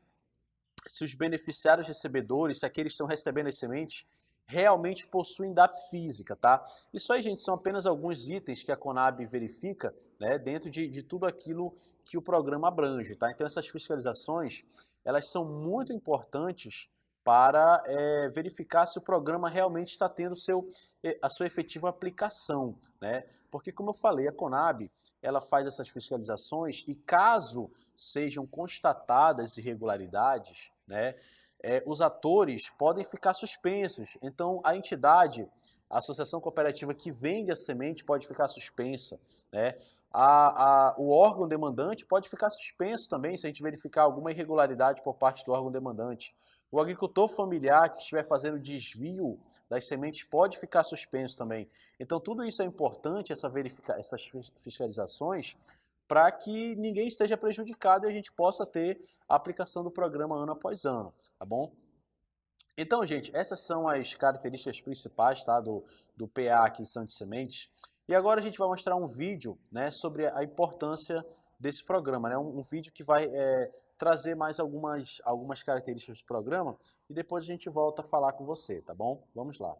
se os beneficiários recebedores, se aqueles que estão recebendo as sementes, realmente possuem DAP física, tá? Isso aí, gente, são apenas alguns itens que a Conab verifica, né, dentro de tudo aquilo que o programa abrange, tá? Então essas fiscalizações, elas são muito importantes para verificar se o programa realmente está tendo a sua efetiva aplicação, né? Porque, como eu falei, a Conab, ela faz essas fiscalizações e caso sejam constatadas irregularidades, né, os atores podem ficar suspensos. Então, a entidade, a associação cooperativa que vende a semente pode ficar suspensa, né? O órgão demandante pode ficar suspenso também se a gente verificar alguma irregularidade por parte do órgão demandante. O agricultor familiar que estiver fazendo desvio das sementes pode ficar suspenso também. Então, tudo isso é importante, essas fiscalizações, para que ninguém seja prejudicado e a gente possa ter a aplicação do programa ano após ano, tá bom? Então, gente, essas são as características principais, tá, do PA Aquisição de Sementes. E agora a gente vai mostrar um vídeo, né, sobre a importância desse programa, né, um vídeo que vai trazer mais algumas características do programa e depois a gente volta a falar com você, tá bom? Vamos lá.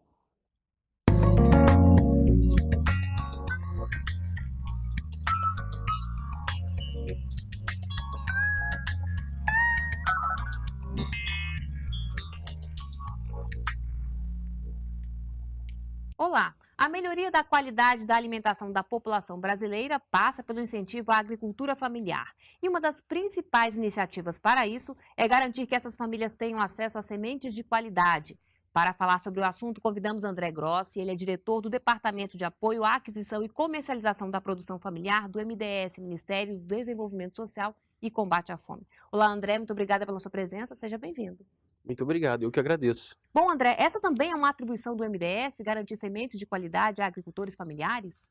Olá! A melhoria da qualidade da alimentação da população brasileira passa pelo incentivo à agricultura familiar. E uma das principais iniciativas para isso é garantir que essas famílias tenham acesso a sementes de qualidade. Para falar sobre o assunto, convidamos André Grossi, ele é diretor do Departamento de Apoio à Aquisição e Comercialização da Produção Familiar do MDS, Ministério do Desenvolvimento Social e Combate à Fome. Olá, André, muito obrigada pela sua presença, seja bem-vindo. Muito obrigado, eu que agradeço. Bom, André, essa também é uma atribuição do MDS, garantir sementes de qualidade a agricultores familiares?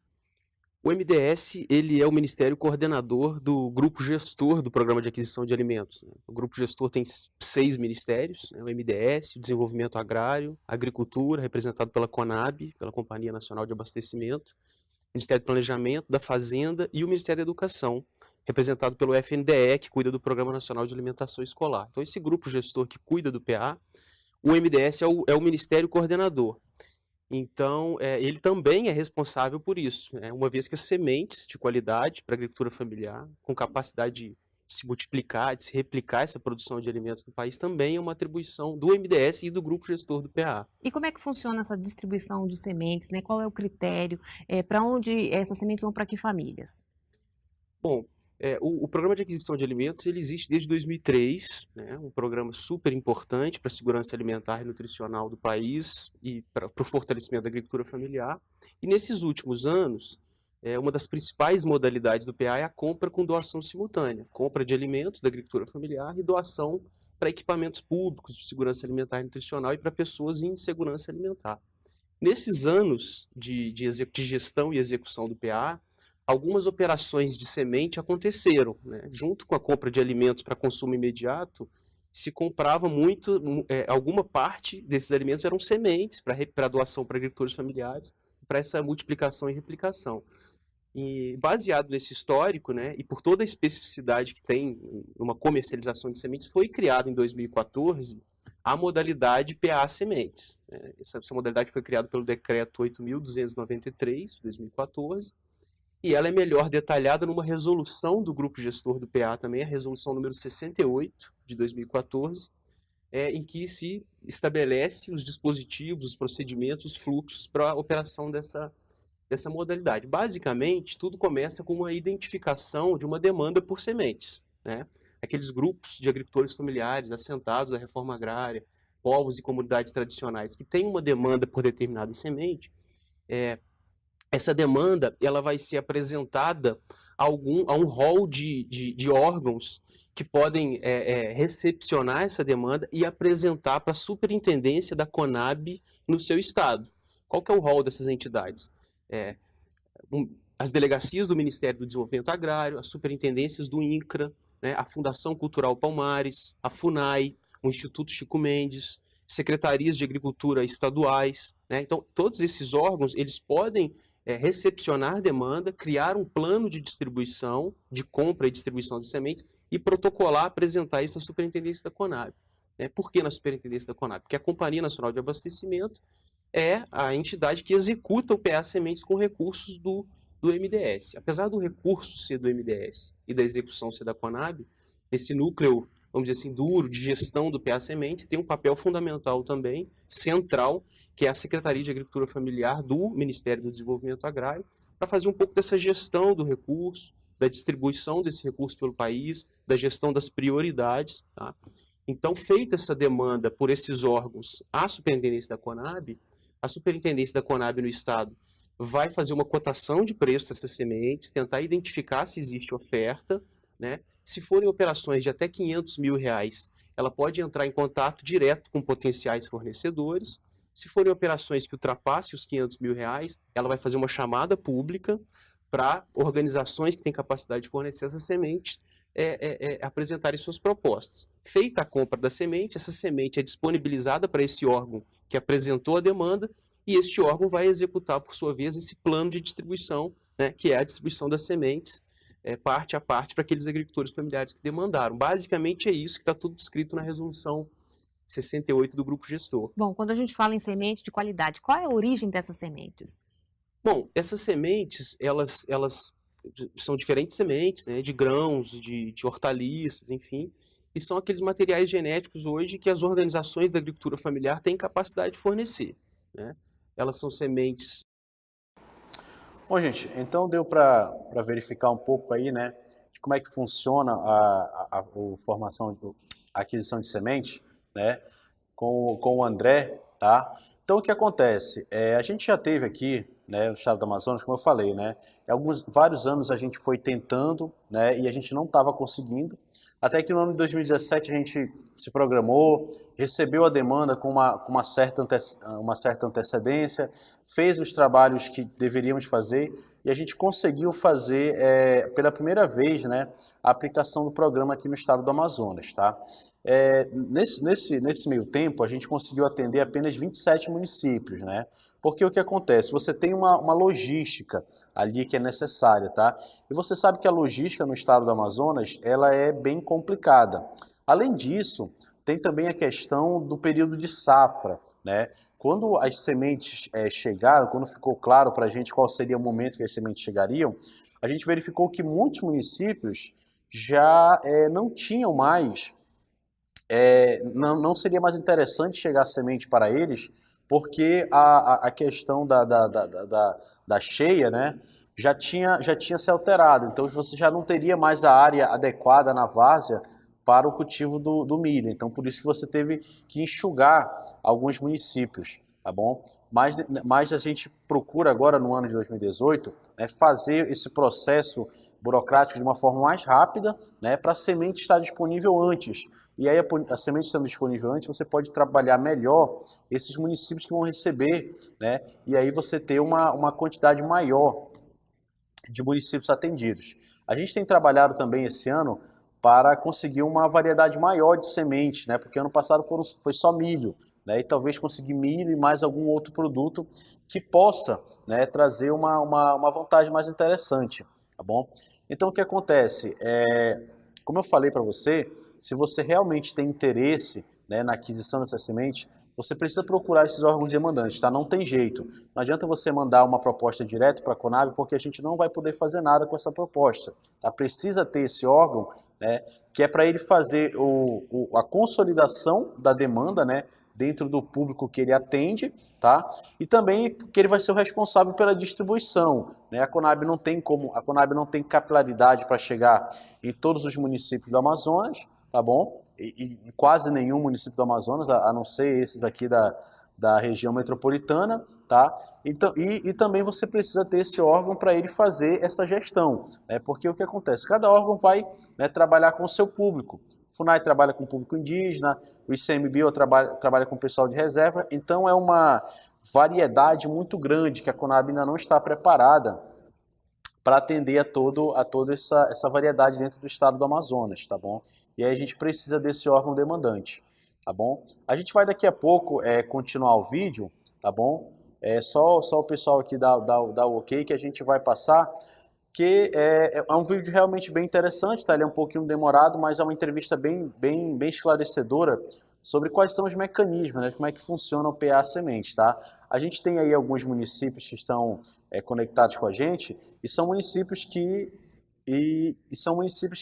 O MDS, ele é o Ministério Coordenador do Grupo Gestor do Programa de Aquisição de Alimentos. O Grupo Gestor tem 6 ministérios, o MDS, o Desenvolvimento Agrário, a Agricultura, representado pela Conab, pela Companhia Nacional de Abastecimento, o Ministério do Planejamento, da Fazenda e o Ministério da Educação, representado pelo FNDE, que cuida do Programa Nacional de Alimentação Escolar. Então, esse grupo gestor que cuida do PA, o MDS é o Ministério Coordenador. Então, ele também é responsável por isso, uma vez que as sementes de qualidade para a agricultura familiar, com capacidade de se multiplicar, de se replicar essa produção de alimentos no país, também é uma atribuição do MDS e do grupo gestor do PA. E como é que funciona essa distribuição de sementes, né? Qual é o critério? Para onde essas sementes vão, para que famílias? Bom, O programa de aquisição de alimentos ele existe desde 2003, né, um programa super importante para a segurança alimentar e nutricional do país e para o fortalecimento da agricultura familiar. E nesses últimos anos, uma das principais modalidades do PA é a compra com doação simultânea, compra de alimentos da agricultura familiar e doação para equipamentos públicos de segurança alimentar e nutricional e para pessoas em segurança alimentar. Nesses anos de gestão e execução do PA, algumas operações de semente aconteceram, né? Junto com a compra de alimentos para consumo imediato, se comprava muito, alguma parte desses alimentos eram sementes para doação para agricultores familiares, para essa multiplicação e replicação. E baseado nesse histórico, né, e por toda a especificidade que tem numa comercialização de sementes, foi criado em 2014 a modalidade PA Sementes. Essa modalidade foi criada pelo decreto 8.293 de 2014, e ela é melhor detalhada numa resolução do grupo gestor do PA também, a resolução número 68 de 2014, em que se estabelece os dispositivos, os procedimentos, os fluxos para a operação dessa modalidade. Basicamente, tudo começa com uma identificação de uma demanda por sementes, né? Aqueles grupos de agricultores familiares assentados da reforma agrária, povos e comunidades tradicionais que têm uma demanda por determinada semente, essa demanda ela vai ser apresentada a um rol de órgãos que podem recepcionar essa demanda e apresentar para a superintendência da CONAB no seu estado. Qual que é o rol dessas entidades? As delegacias do Ministério do Desenvolvimento Agrário, as superintendências do INCRA, né, a Fundação Cultural Palmares, a FUNAI, o Instituto Chico Mendes, secretarias de agricultura estaduais, né? Então, todos esses órgãos, eles podem recepcionar demanda, criar um plano de distribuição, de compra e distribuição de sementes e protocolar, apresentar isso à superintendência da CONAB. Por que na superintendência da CONAB? Porque a Companhia Nacional de Abastecimento é a entidade que executa o PA Sementes com recursos do MDS. Apesar do recurso ser do MDS e da execução ser da CONAB, esse núcleo, vamos dizer assim, duro de gestão do PA Sementes tem um papel fundamental também, central, que é a Secretaria de Agricultura Familiar do Ministério do Desenvolvimento Agrário, para fazer um pouco dessa gestão do recurso, da distribuição desse recurso pelo país, da gestão das prioridades. Tá? Então, feita essa demanda por esses órgãos à superintendência da CONAB, a superintendência da CONAB no estado vai fazer uma cotação de preço dessas sementes, tentar identificar se existe oferta, né? Se forem operações de até R$500 mil, ela pode entrar em contato direto com potenciais fornecedores. Se forem operações que ultrapassem os R$500 mil, ela vai fazer uma chamada pública para organizações que têm capacidade de fornecer essas sementes apresentarem suas propostas. Feita a compra da semente, essa semente é disponibilizada para esse órgão que apresentou a demanda e este órgão vai executar, por sua vez, esse plano de distribuição, né, que é a distribuição das sementes, parte a parte, para aqueles agricultores familiares que demandaram. Basicamente é isso que está tudo descrito na resolução 68 do grupo gestor. Bom, quando a gente fala em semente de qualidade, qual é a origem dessas sementes? Bom, essas sementes, elas são diferentes sementes, né, de grãos, de hortaliças, enfim, e são aqueles materiais genéticos hoje que as organizações da agricultura familiar têm capacidade de fornecer, né? Elas são sementes. Bom, gente, então deu para verificar um pouco aí, né, de como é que funciona a aquisição de semente, né, com o André, tá? Então, o que acontece? A gente já teve aqui, né, no estado do Amazonas, como eu falei, né, vários anos a gente foi tentando, né, e a gente não estava conseguindo, até que no ano de 2017 a gente se programou, recebeu a demanda com uma certa antecedência, fez os trabalhos que deveríamos fazer e a gente conseguiu fazer pela primeira vez, né, a aplicação do programa aqui no estado do Amazonas, tá? Nesse meio tempo, a gente conseguiu atender apenas 27 municípios, né? Porque o que acontece? Você tem uma logística ali que é necessária, tá? E você sabe que a logística no estado do Amazonas, ela é bem complicada. Além disso, tem também a questão do período de safra, né? Quando as sementes chegaram, quando ficou claro para a gente qual seria o momento que as sementes chegariam, a gente verificou que muitos municípios já não tinham mais, não seria mais interessante chegar a semente para eles, porque a questão da cheia, né, já tinha se alterado, então você já não teria mais a área adequada na várzea para o cultivo do milho. Então, por isso que você teve que enxugar alguns municípios, tá bom? Mas a gente procura agora, no ano de 2018, né, fazer esse processo burocrático de uma forma mais rápida, né, para a semente estar disponível antes. E aí, a semente estando disponível antes, você pode trabalhar melhor esses municípios que vão receber, né, e aí você ter uma quantidade maior de municípios atendidos. A gente tem trabalhado também esse ano para conseguir uma variedade maior de sementes, né, porque ano passado foi só milho, né, e talvez conseguir milho e mais algum outro produto que possa, né, trazer uma vantagem mais interessante, tá bom? Então, o que acontece? Como eu falei para você, se você realmente tem interesse, né, na aquisição dessa semente, você precisa procurar esses órgãos demandantes, tá? Não tem jeito. Não adianta você mandar uma proposta direto para a Conab, porque a gente não vai poder fazer nada com essa proposta, tá? Precisa ter esse órgão, né, que é para ele fazer a consolidação da demanda, né, dentro do público que ele atende, tá? E também que ele vai ser o responsável pela distribuição, né? A Conab não tem capilaridade para chegar em todos os municípios do Amazonas, tá bom? E quase nenhum município do Amazonas, a não ser esses aqui da região metropolitana, tá? Então, e também você precisa ter esse órgão para ele fazer essa gestão, né? Porque o que acontece? Cada órgão vai, né, trabalhar com o seu público. O FUNAI trabalha com o público indígena, o ICMBio trabalha com o pessoal de reserva, então é uma variedade muito grande que a Conab ainda não está preparada para atender a toda essa variedade dentro do estado do Amazonas, tá bom? E aí a gente precisa desse órgão demandante, tá bom? A gente vai daqui a pouco continuar o vídeo, tá bom? Só o pessoal aqui dá o ok que a gente vai passar, que é um vídeo realmente bem interessante, tá? Ele é um pouquinho demorado, mas é uma entrevista bem esclarecedora sobre quais são os mecanismos, né? Como é que funciona o PA Semente, tá? A gente tem aí alguns municípios que estão conectados com a gente, e são municípios que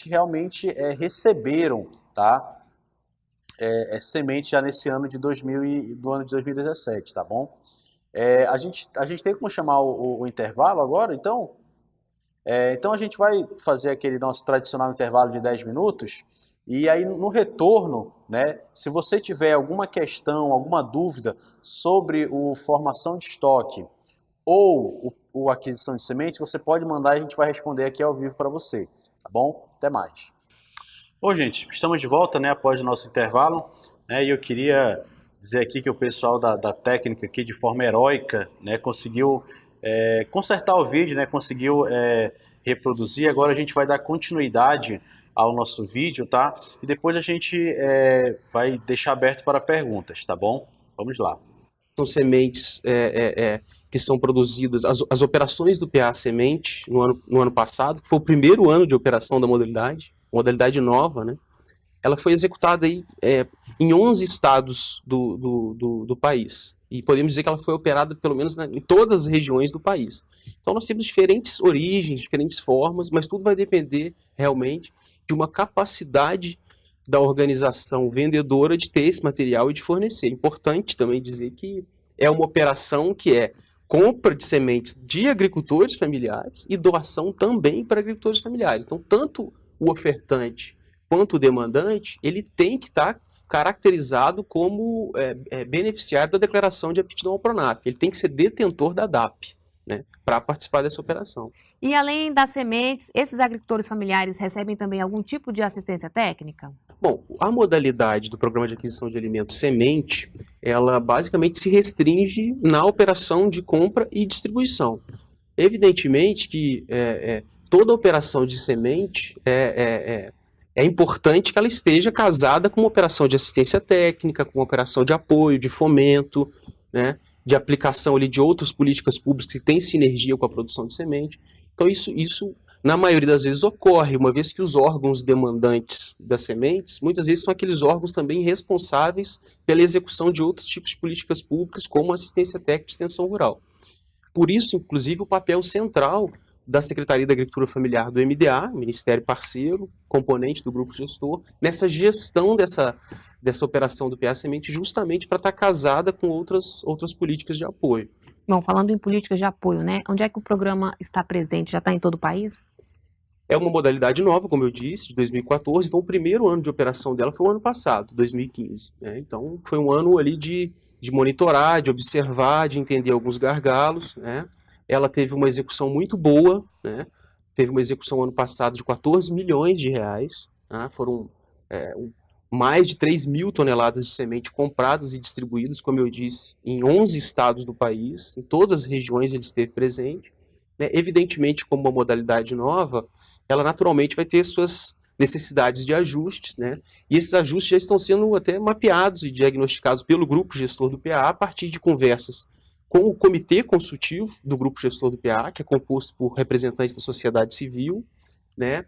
realmente receberam, tá? Semente já nesse ano do ano de 2017, tá bom? A gente tem como chamar o intervalo agora, então? Então a gente vai fazer aquele nosso tradicional intervalo de 10 minutos, e aí no retorno, né, se você tiver alguma questão, alguma dúvida sobre formação de estoque ou o aquisição de semente, você pode mandar e a gente vai responder aqui ao vivo para você, tá bom? Até mais. Bom, gente, estamos de volta, né, após o nosso intervalo, né, e eu queria dizer aqui que o pessoal da técnica aqui, de forma heróica, né, conseguiu consertar o vídeo, né, conseguiu reproduzir. Agora a gente vai dar continuidade ao nosso vídeo, tá? E depois a gente vai deixar aberto para perguntas, tá bom? Vamos lá. São sementes que são produzidas, as operações do PA Semente no ano passado, que foi o primeiro ano de operação da modalidade nova, né? Ela foi executada aí, em 11 estados do país. E podemos dizer que ela foi operada pelo menos em todas as regiões do país. Então nós temos diferentes origens, diferentes formas, mas tudo vai depender realmente de uma capacidade da organização vendedora de ter esse material e de fornecer. É importante também dizer que é uma operação que é compra de sementes de agricultores familiares e doação também para agricultores familiares. Então tanto o ofertante quanto o demandante, ele tem que estar caracterizado como beneficiário da declaração de aptidão ao PRONAF. Ele tem que ser detentor da DAP, né, para participar dessa operação. E além das sementes, esses agricultores familiares recebem também algum tipo de assistência técnica? Bom, a modalidade do Programa de Aquisição de Alimentos Semente, ela basicamente se restringe na operação de compra e distribuição. Evidentemente que toda operação de semente é importante que ela esteja casada com uma operação de assistência técnica, com uma operação de apoio, de fomento, né, de aplicação ali de outras políticas públicas que têm sinergia com a produção de semente. Então isso na maioria das vezes ocorre, uma vez que os órgãos demandantes das sementes, muitas vezes são aqueles órgãos também responsáveis pela execução de outros tipos de políticas públicas, como assistência técnica e extensão rural. Por isso, inclusive, o papel central da Secretaria da Agricultura Familiar do MDA, Ministério Parceiro, componente do grupo gestor, nessa gestão dessa operação do PA Semente, justamente para estar casada com outras políticas de apoio. Bom, falando em políticas de apoio, né? Onde é que o programa está presente? Já está em todo o país? É uma modalidade nova, como eu disse, de 2014, então o primeiro ano de operação dela foi o ano passado, 2015. Né? Então foi um ano ali de monitorar, de observar, de entender alguns gargalos. Né? Ela teve uma execução muito boa, né? Teve uma execução ano passado de 14 milhões de reais, né? Foram mais de 3 mil toneladas de semente compradas e distribuídas, como eu disse, em 11 estados do país, em todas as regiões ele esteve presente. Né? Evidentemente, como uma modalidade nova, ela naturalmente vai ter suas necessidades de ajustes, né? E esses ajustes já estão sendo até mapeados e diagnosticados pelo grupo gestor do PA a partir de conversas com o comitê consultivo do grupo gestor do PA, que é composto por representantes da sociedade civil, né?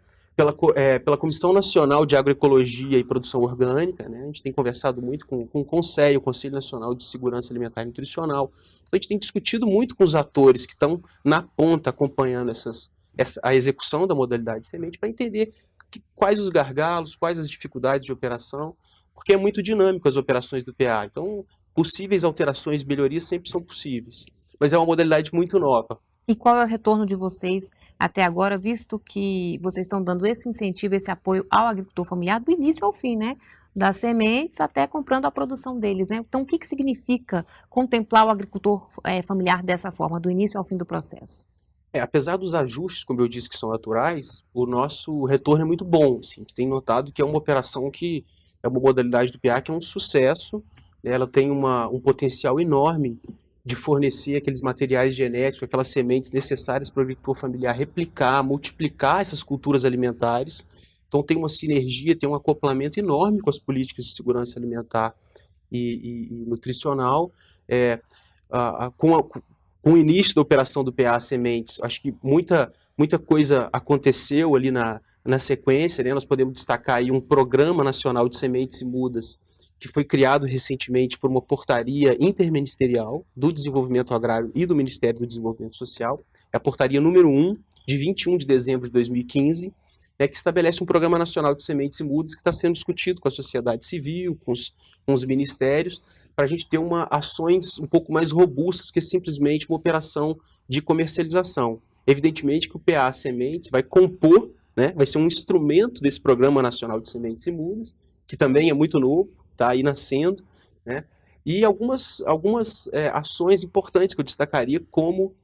Pela Comissão Nacional de Agroecologia e Produção Orgânica, né? A gente tem conversado muito com o Conselho Nacional de Segurança Alimentar e Nutricional. Então, a gente tem discutido muito com os atores que estão na ponta acompanhando a execução da modalidade semente para entender quais os gargalos, quais as dificuldades de operação, porque é muito dinâmico as operações do PA. Então, possíveis alterações e melhorias sempre são possíveis. Mas é uma modalidade muito nova. E qual é o retorno de vocês até agora, visto que vocês estão dando esse incentivo, esse apoio ao agricultor familiar do início ao fim, né? Das sementes até comprando a produção deles, né? Então, o que significa contemplar o agricultor familiar dessa forma, do início ao fim do processo? Apesar dos ajustes, como eu disse, que são naturais, o nosso retorno é muito bom. Assim, a gente tem notado que é uma operação que é uma modalidade do PA que é um sucesso. Né? Ela tem um potencial enorme de fornecer aqueles materiais genéticos, aquelas sementes necessárias para o agricultor familiar replicar, multiplicar essas culturas alimentares. Então tem uma sinergia, tem um acoplamento enorme com as políticas de segurança alimentar e nutricional. Com o início da operação do PA Sementes, acho que muita coisa aconteceu ali na sequência, né? Nós podemos destacar aí um Programa Nacional de Sementes e Mudas, que foi criado recentemente por uma portaria interministerial do Desenvolvimento Agrário e do Ministério do Desenvolvimento Social. É a portaria número 1, de 21 de dezembro de 2015, né, que estabelece um Programa Nacional de Sementes e Mudas que está sendo discutido com a sociedade civil, com os ministérios, para a gente ter ações um pouco mais robustas que simplesmente uma operação de comercialização. Evidentemente que o PA Sementes vai compor, né, vai ser um instrumento desse Programa Nacional de Sementes e Mudas, que também é muito novo, está aí nascendo, né, e algumas ações importantes que eu destacaria, como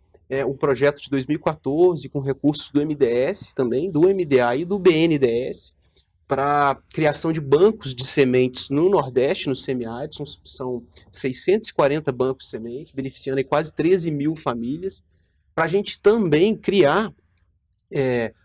um projeto de 2014 com recursos do MDS também, do MDA e do BNDES, para criação de bancos de sementes no Nordeste, no semiárido. São 640 bancos de sementes, beneficiando aí quase 13 mil famílias, para a gente também criar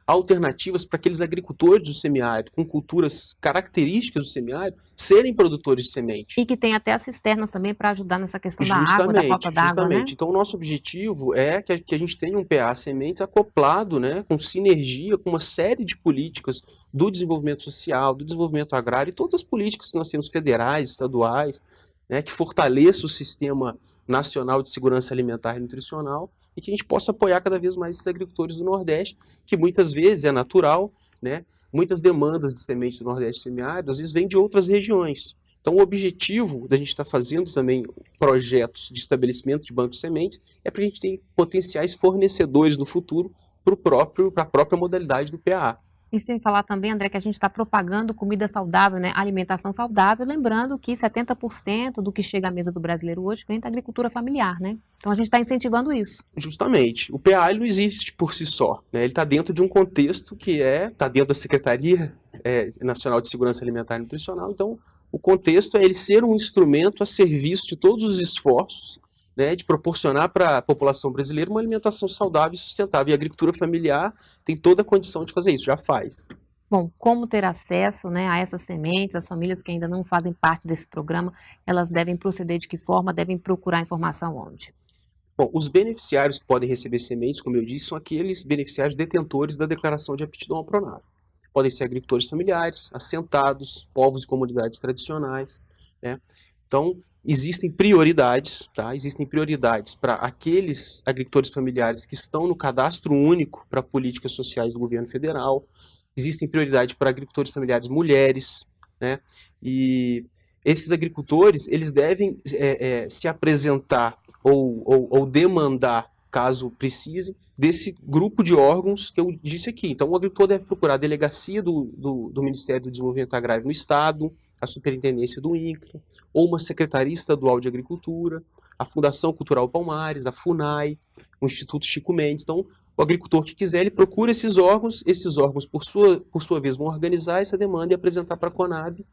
alternativas para aqueles agricultores do semiárido, com culturas características do semiárido, serem produtores de semente. E que tem até as cisternas também para ajudar nessa questão da água, da falta d'água, né? Então, o nosso objetivo é que a gente tenha um PA Sementes acoplado, né, com sinergia, com uma série de políticas do desenvolvimento social, do desenvolvimento agrário, e todas as políticas que nós temos federais, estaduais, né, que fortaleça o sistema nacional de segurança alimentar e nutricional, e que a gente possa apoiar cada vez mais esses agricultores do Nordeste, que muitas vezes é natural, né? Muitas demandas de sementes do Nordeste semiárido, às vezes vêm de outras regiões. Então, o objetivo da gente estar fazendo também projetos de estabelecimento de bancos de sementes é para a gente ter potenciais fornecedores no futuro para a própria modalidade do PA. E sem falar também, André, que a gente está propagando comida saudável, né? Alimentação saudável, lembrando que 70% do que chega à mesa do brasileiro hoje vem da agricultura familiar, né? Então a gente está incentivando isso. Justamente. O PA ele não existe por si só, né? Ele está dentro de um contexto que está dentro da Secretaria Nacional de Segurança Alimentar e Nutricional. Então, o contexto é ele ser um instrumento a serviço de todos os esforços, né, de proporcionar para a população brasileira uma alimentação saudável e sustentável. E a agricultura familiar tem toda a condição de fazer isso, já faz. Bom, como ter acesso, né, a essas sementes? As famílias que ainda não fazem parte desse programa, elas devem proceder de que forma? Devem procurar informação onde? Bom, os beneficiários que podem receber sementes, como eu disse, são aqueles beneficiários detentores da declaração de aptidão ao Pronaf. Podem ser agricultores familiares, assentados, povos e comunidades tradicionais, né? Então, existem prioridades, tá? Existem prioridades para aqueles agricultores familiares que estão no cadastro único para políticas sociais do governo federal. Existem prioridades para agricultores familiares mulheres, né? E esses agricultores, eles devem se apresentar ou demandar, caso precise, desse grupo de órgãos que eu disse aqui. Então, o agricultor deve procurar a delegacia do Ministério do Desenvolvimento Agrário no Estado, a superintendência do INCRA, ou uma secretaria estadual de agricultura, a Fundação Cultural Palmares, a FUNAI, o Instituto Chico Mendes. Então, o agricultor que quiser, ele procura esses órgãos, por sua vez, vão organizar essa demanda e apresentar para a Conab,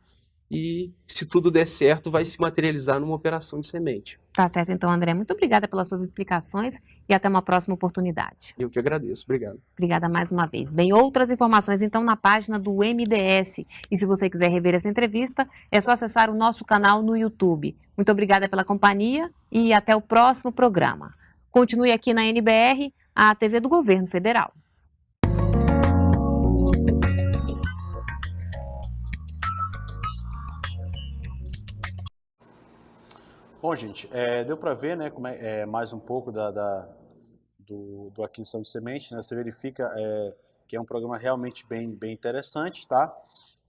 e, se tudo der certo, vai se materializar numa operação de semente. Tá certo, então, André. Muito obrigada pelas suas explicações e até uma próxima oportunidade. Eu que agradeço. Obrigado. Obrigada mais uma vez. Bem, outras informações, então, na página do MDS. E se você quiser rever essa entrevista, é só acessar o nosso canal no YouTube. Muito obrigada pela companhia e até o próximo programa. Continue aqui na NBR, a TV do Governo Federal. Bom, gente, deu para ver, né, como mais um pouco do aquisição de semente, né? Você verifica que é um programa realmente bem interessante, tá?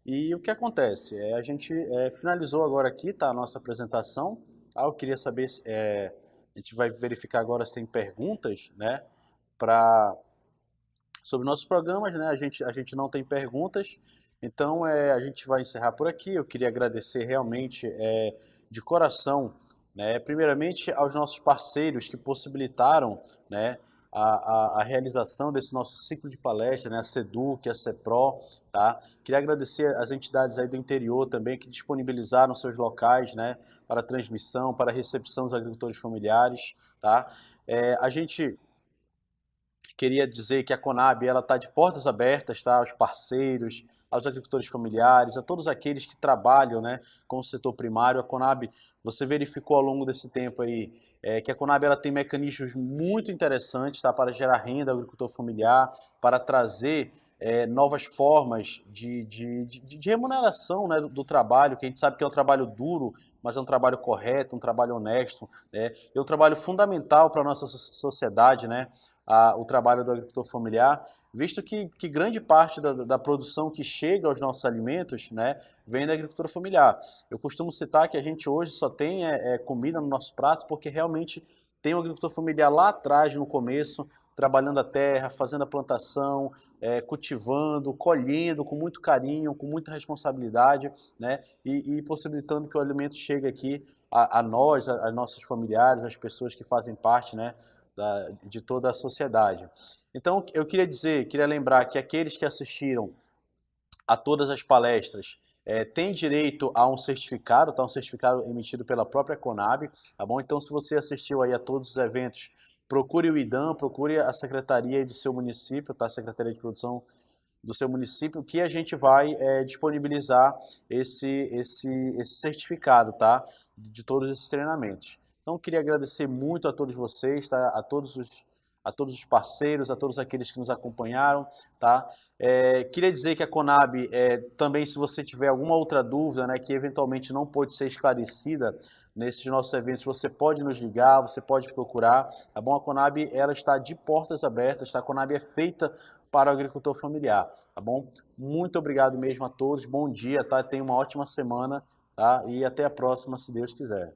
E o que acontece? A gente finalizou agora aqui, tá, a nossa apresentação, tá? Eu queria saber, a gente vai verificar agora se tem perguntas, né, sobre nossos programas, né? A gente não tem perguntas, então a gente vai encerrar por aqui. Eu queria agradecer realmente de coração, né, primeiramente aos nossos parceiros que possibilitaram, né, a realização desse nosso ciclo de palestra, né, a SEDUC, a CEPRO, tá? Queria agradecer às entidades aí do interior também que disponibilizaram seus locais, né, para transmissão, para recepção dos agricultores familiares, tá? A gente queria dizer que a Conab está de portas abertas, tá, aos parceiros, aos agricultores familiares, a todos aqueles que trabalham, né, com o setor primário. A Conab, você verificou ao longo desse tempo aí que a Conab tem mecanismos muito interessantes, tá, para gerar renda ao agricultor familiar, para trazer novas formas de remuneração, né, do trabalho, que a gente sabe que é um trabalho duro, mas é um trabalho correto, um trabalho honesto, né, é um trabalho fundamental para a nossa sociedade, né, o trabalho do agricultor familiar, visto que grande parte da produção que chega aos nossos alimentos, né, vem da agricultura familiar. Eu costumo citar que a gente hoje só tem comida no nosso prato porque realmente tem um agricultor familiar lá atrás, no começo, trabalhando a terra, fazendo a plantação, cultivando, colhendo com muito carinho, com muita responsabilidade, né, e possibilitando que o alimento chegue aqui a nós, a nossos familiares, as pessoas que fazem parte, né, de toda a sociedade. Então, eu queria lembrar que aqueles que assistiram a todas as palestras têm direito a um certificado, tá? Um certificado emitido pela própria Conab, tá bom? Então, se você assistiu aí a todos os eventos, procure o IDAM, procure a secretaria do seu município, tá? A Secretaria de Produção do seu município, que a gente vai disponibilizar esse certificado, tá? De todos esses treinamentos. Então, queria agradecer muito a todos vocês, tá? A todos os parceiros, a todos aqueles que nos acompanharam, tá? Queria dizer que a Conab, também, se você tiver alguma outra dúvida, né, que eventualmente não pôde ser esclarecida nesses nossos eventos, você pode nos ligar, você pode procurar, tá bom? A Conab, ela está de portas abertas, tá? A Conab é feita para o agricultor familiar, tá bom? Muito obrigado mesmo a todos, bom dia, tá? Tenha uma ótima semana, tá? E até a próxima, se Deus quiser.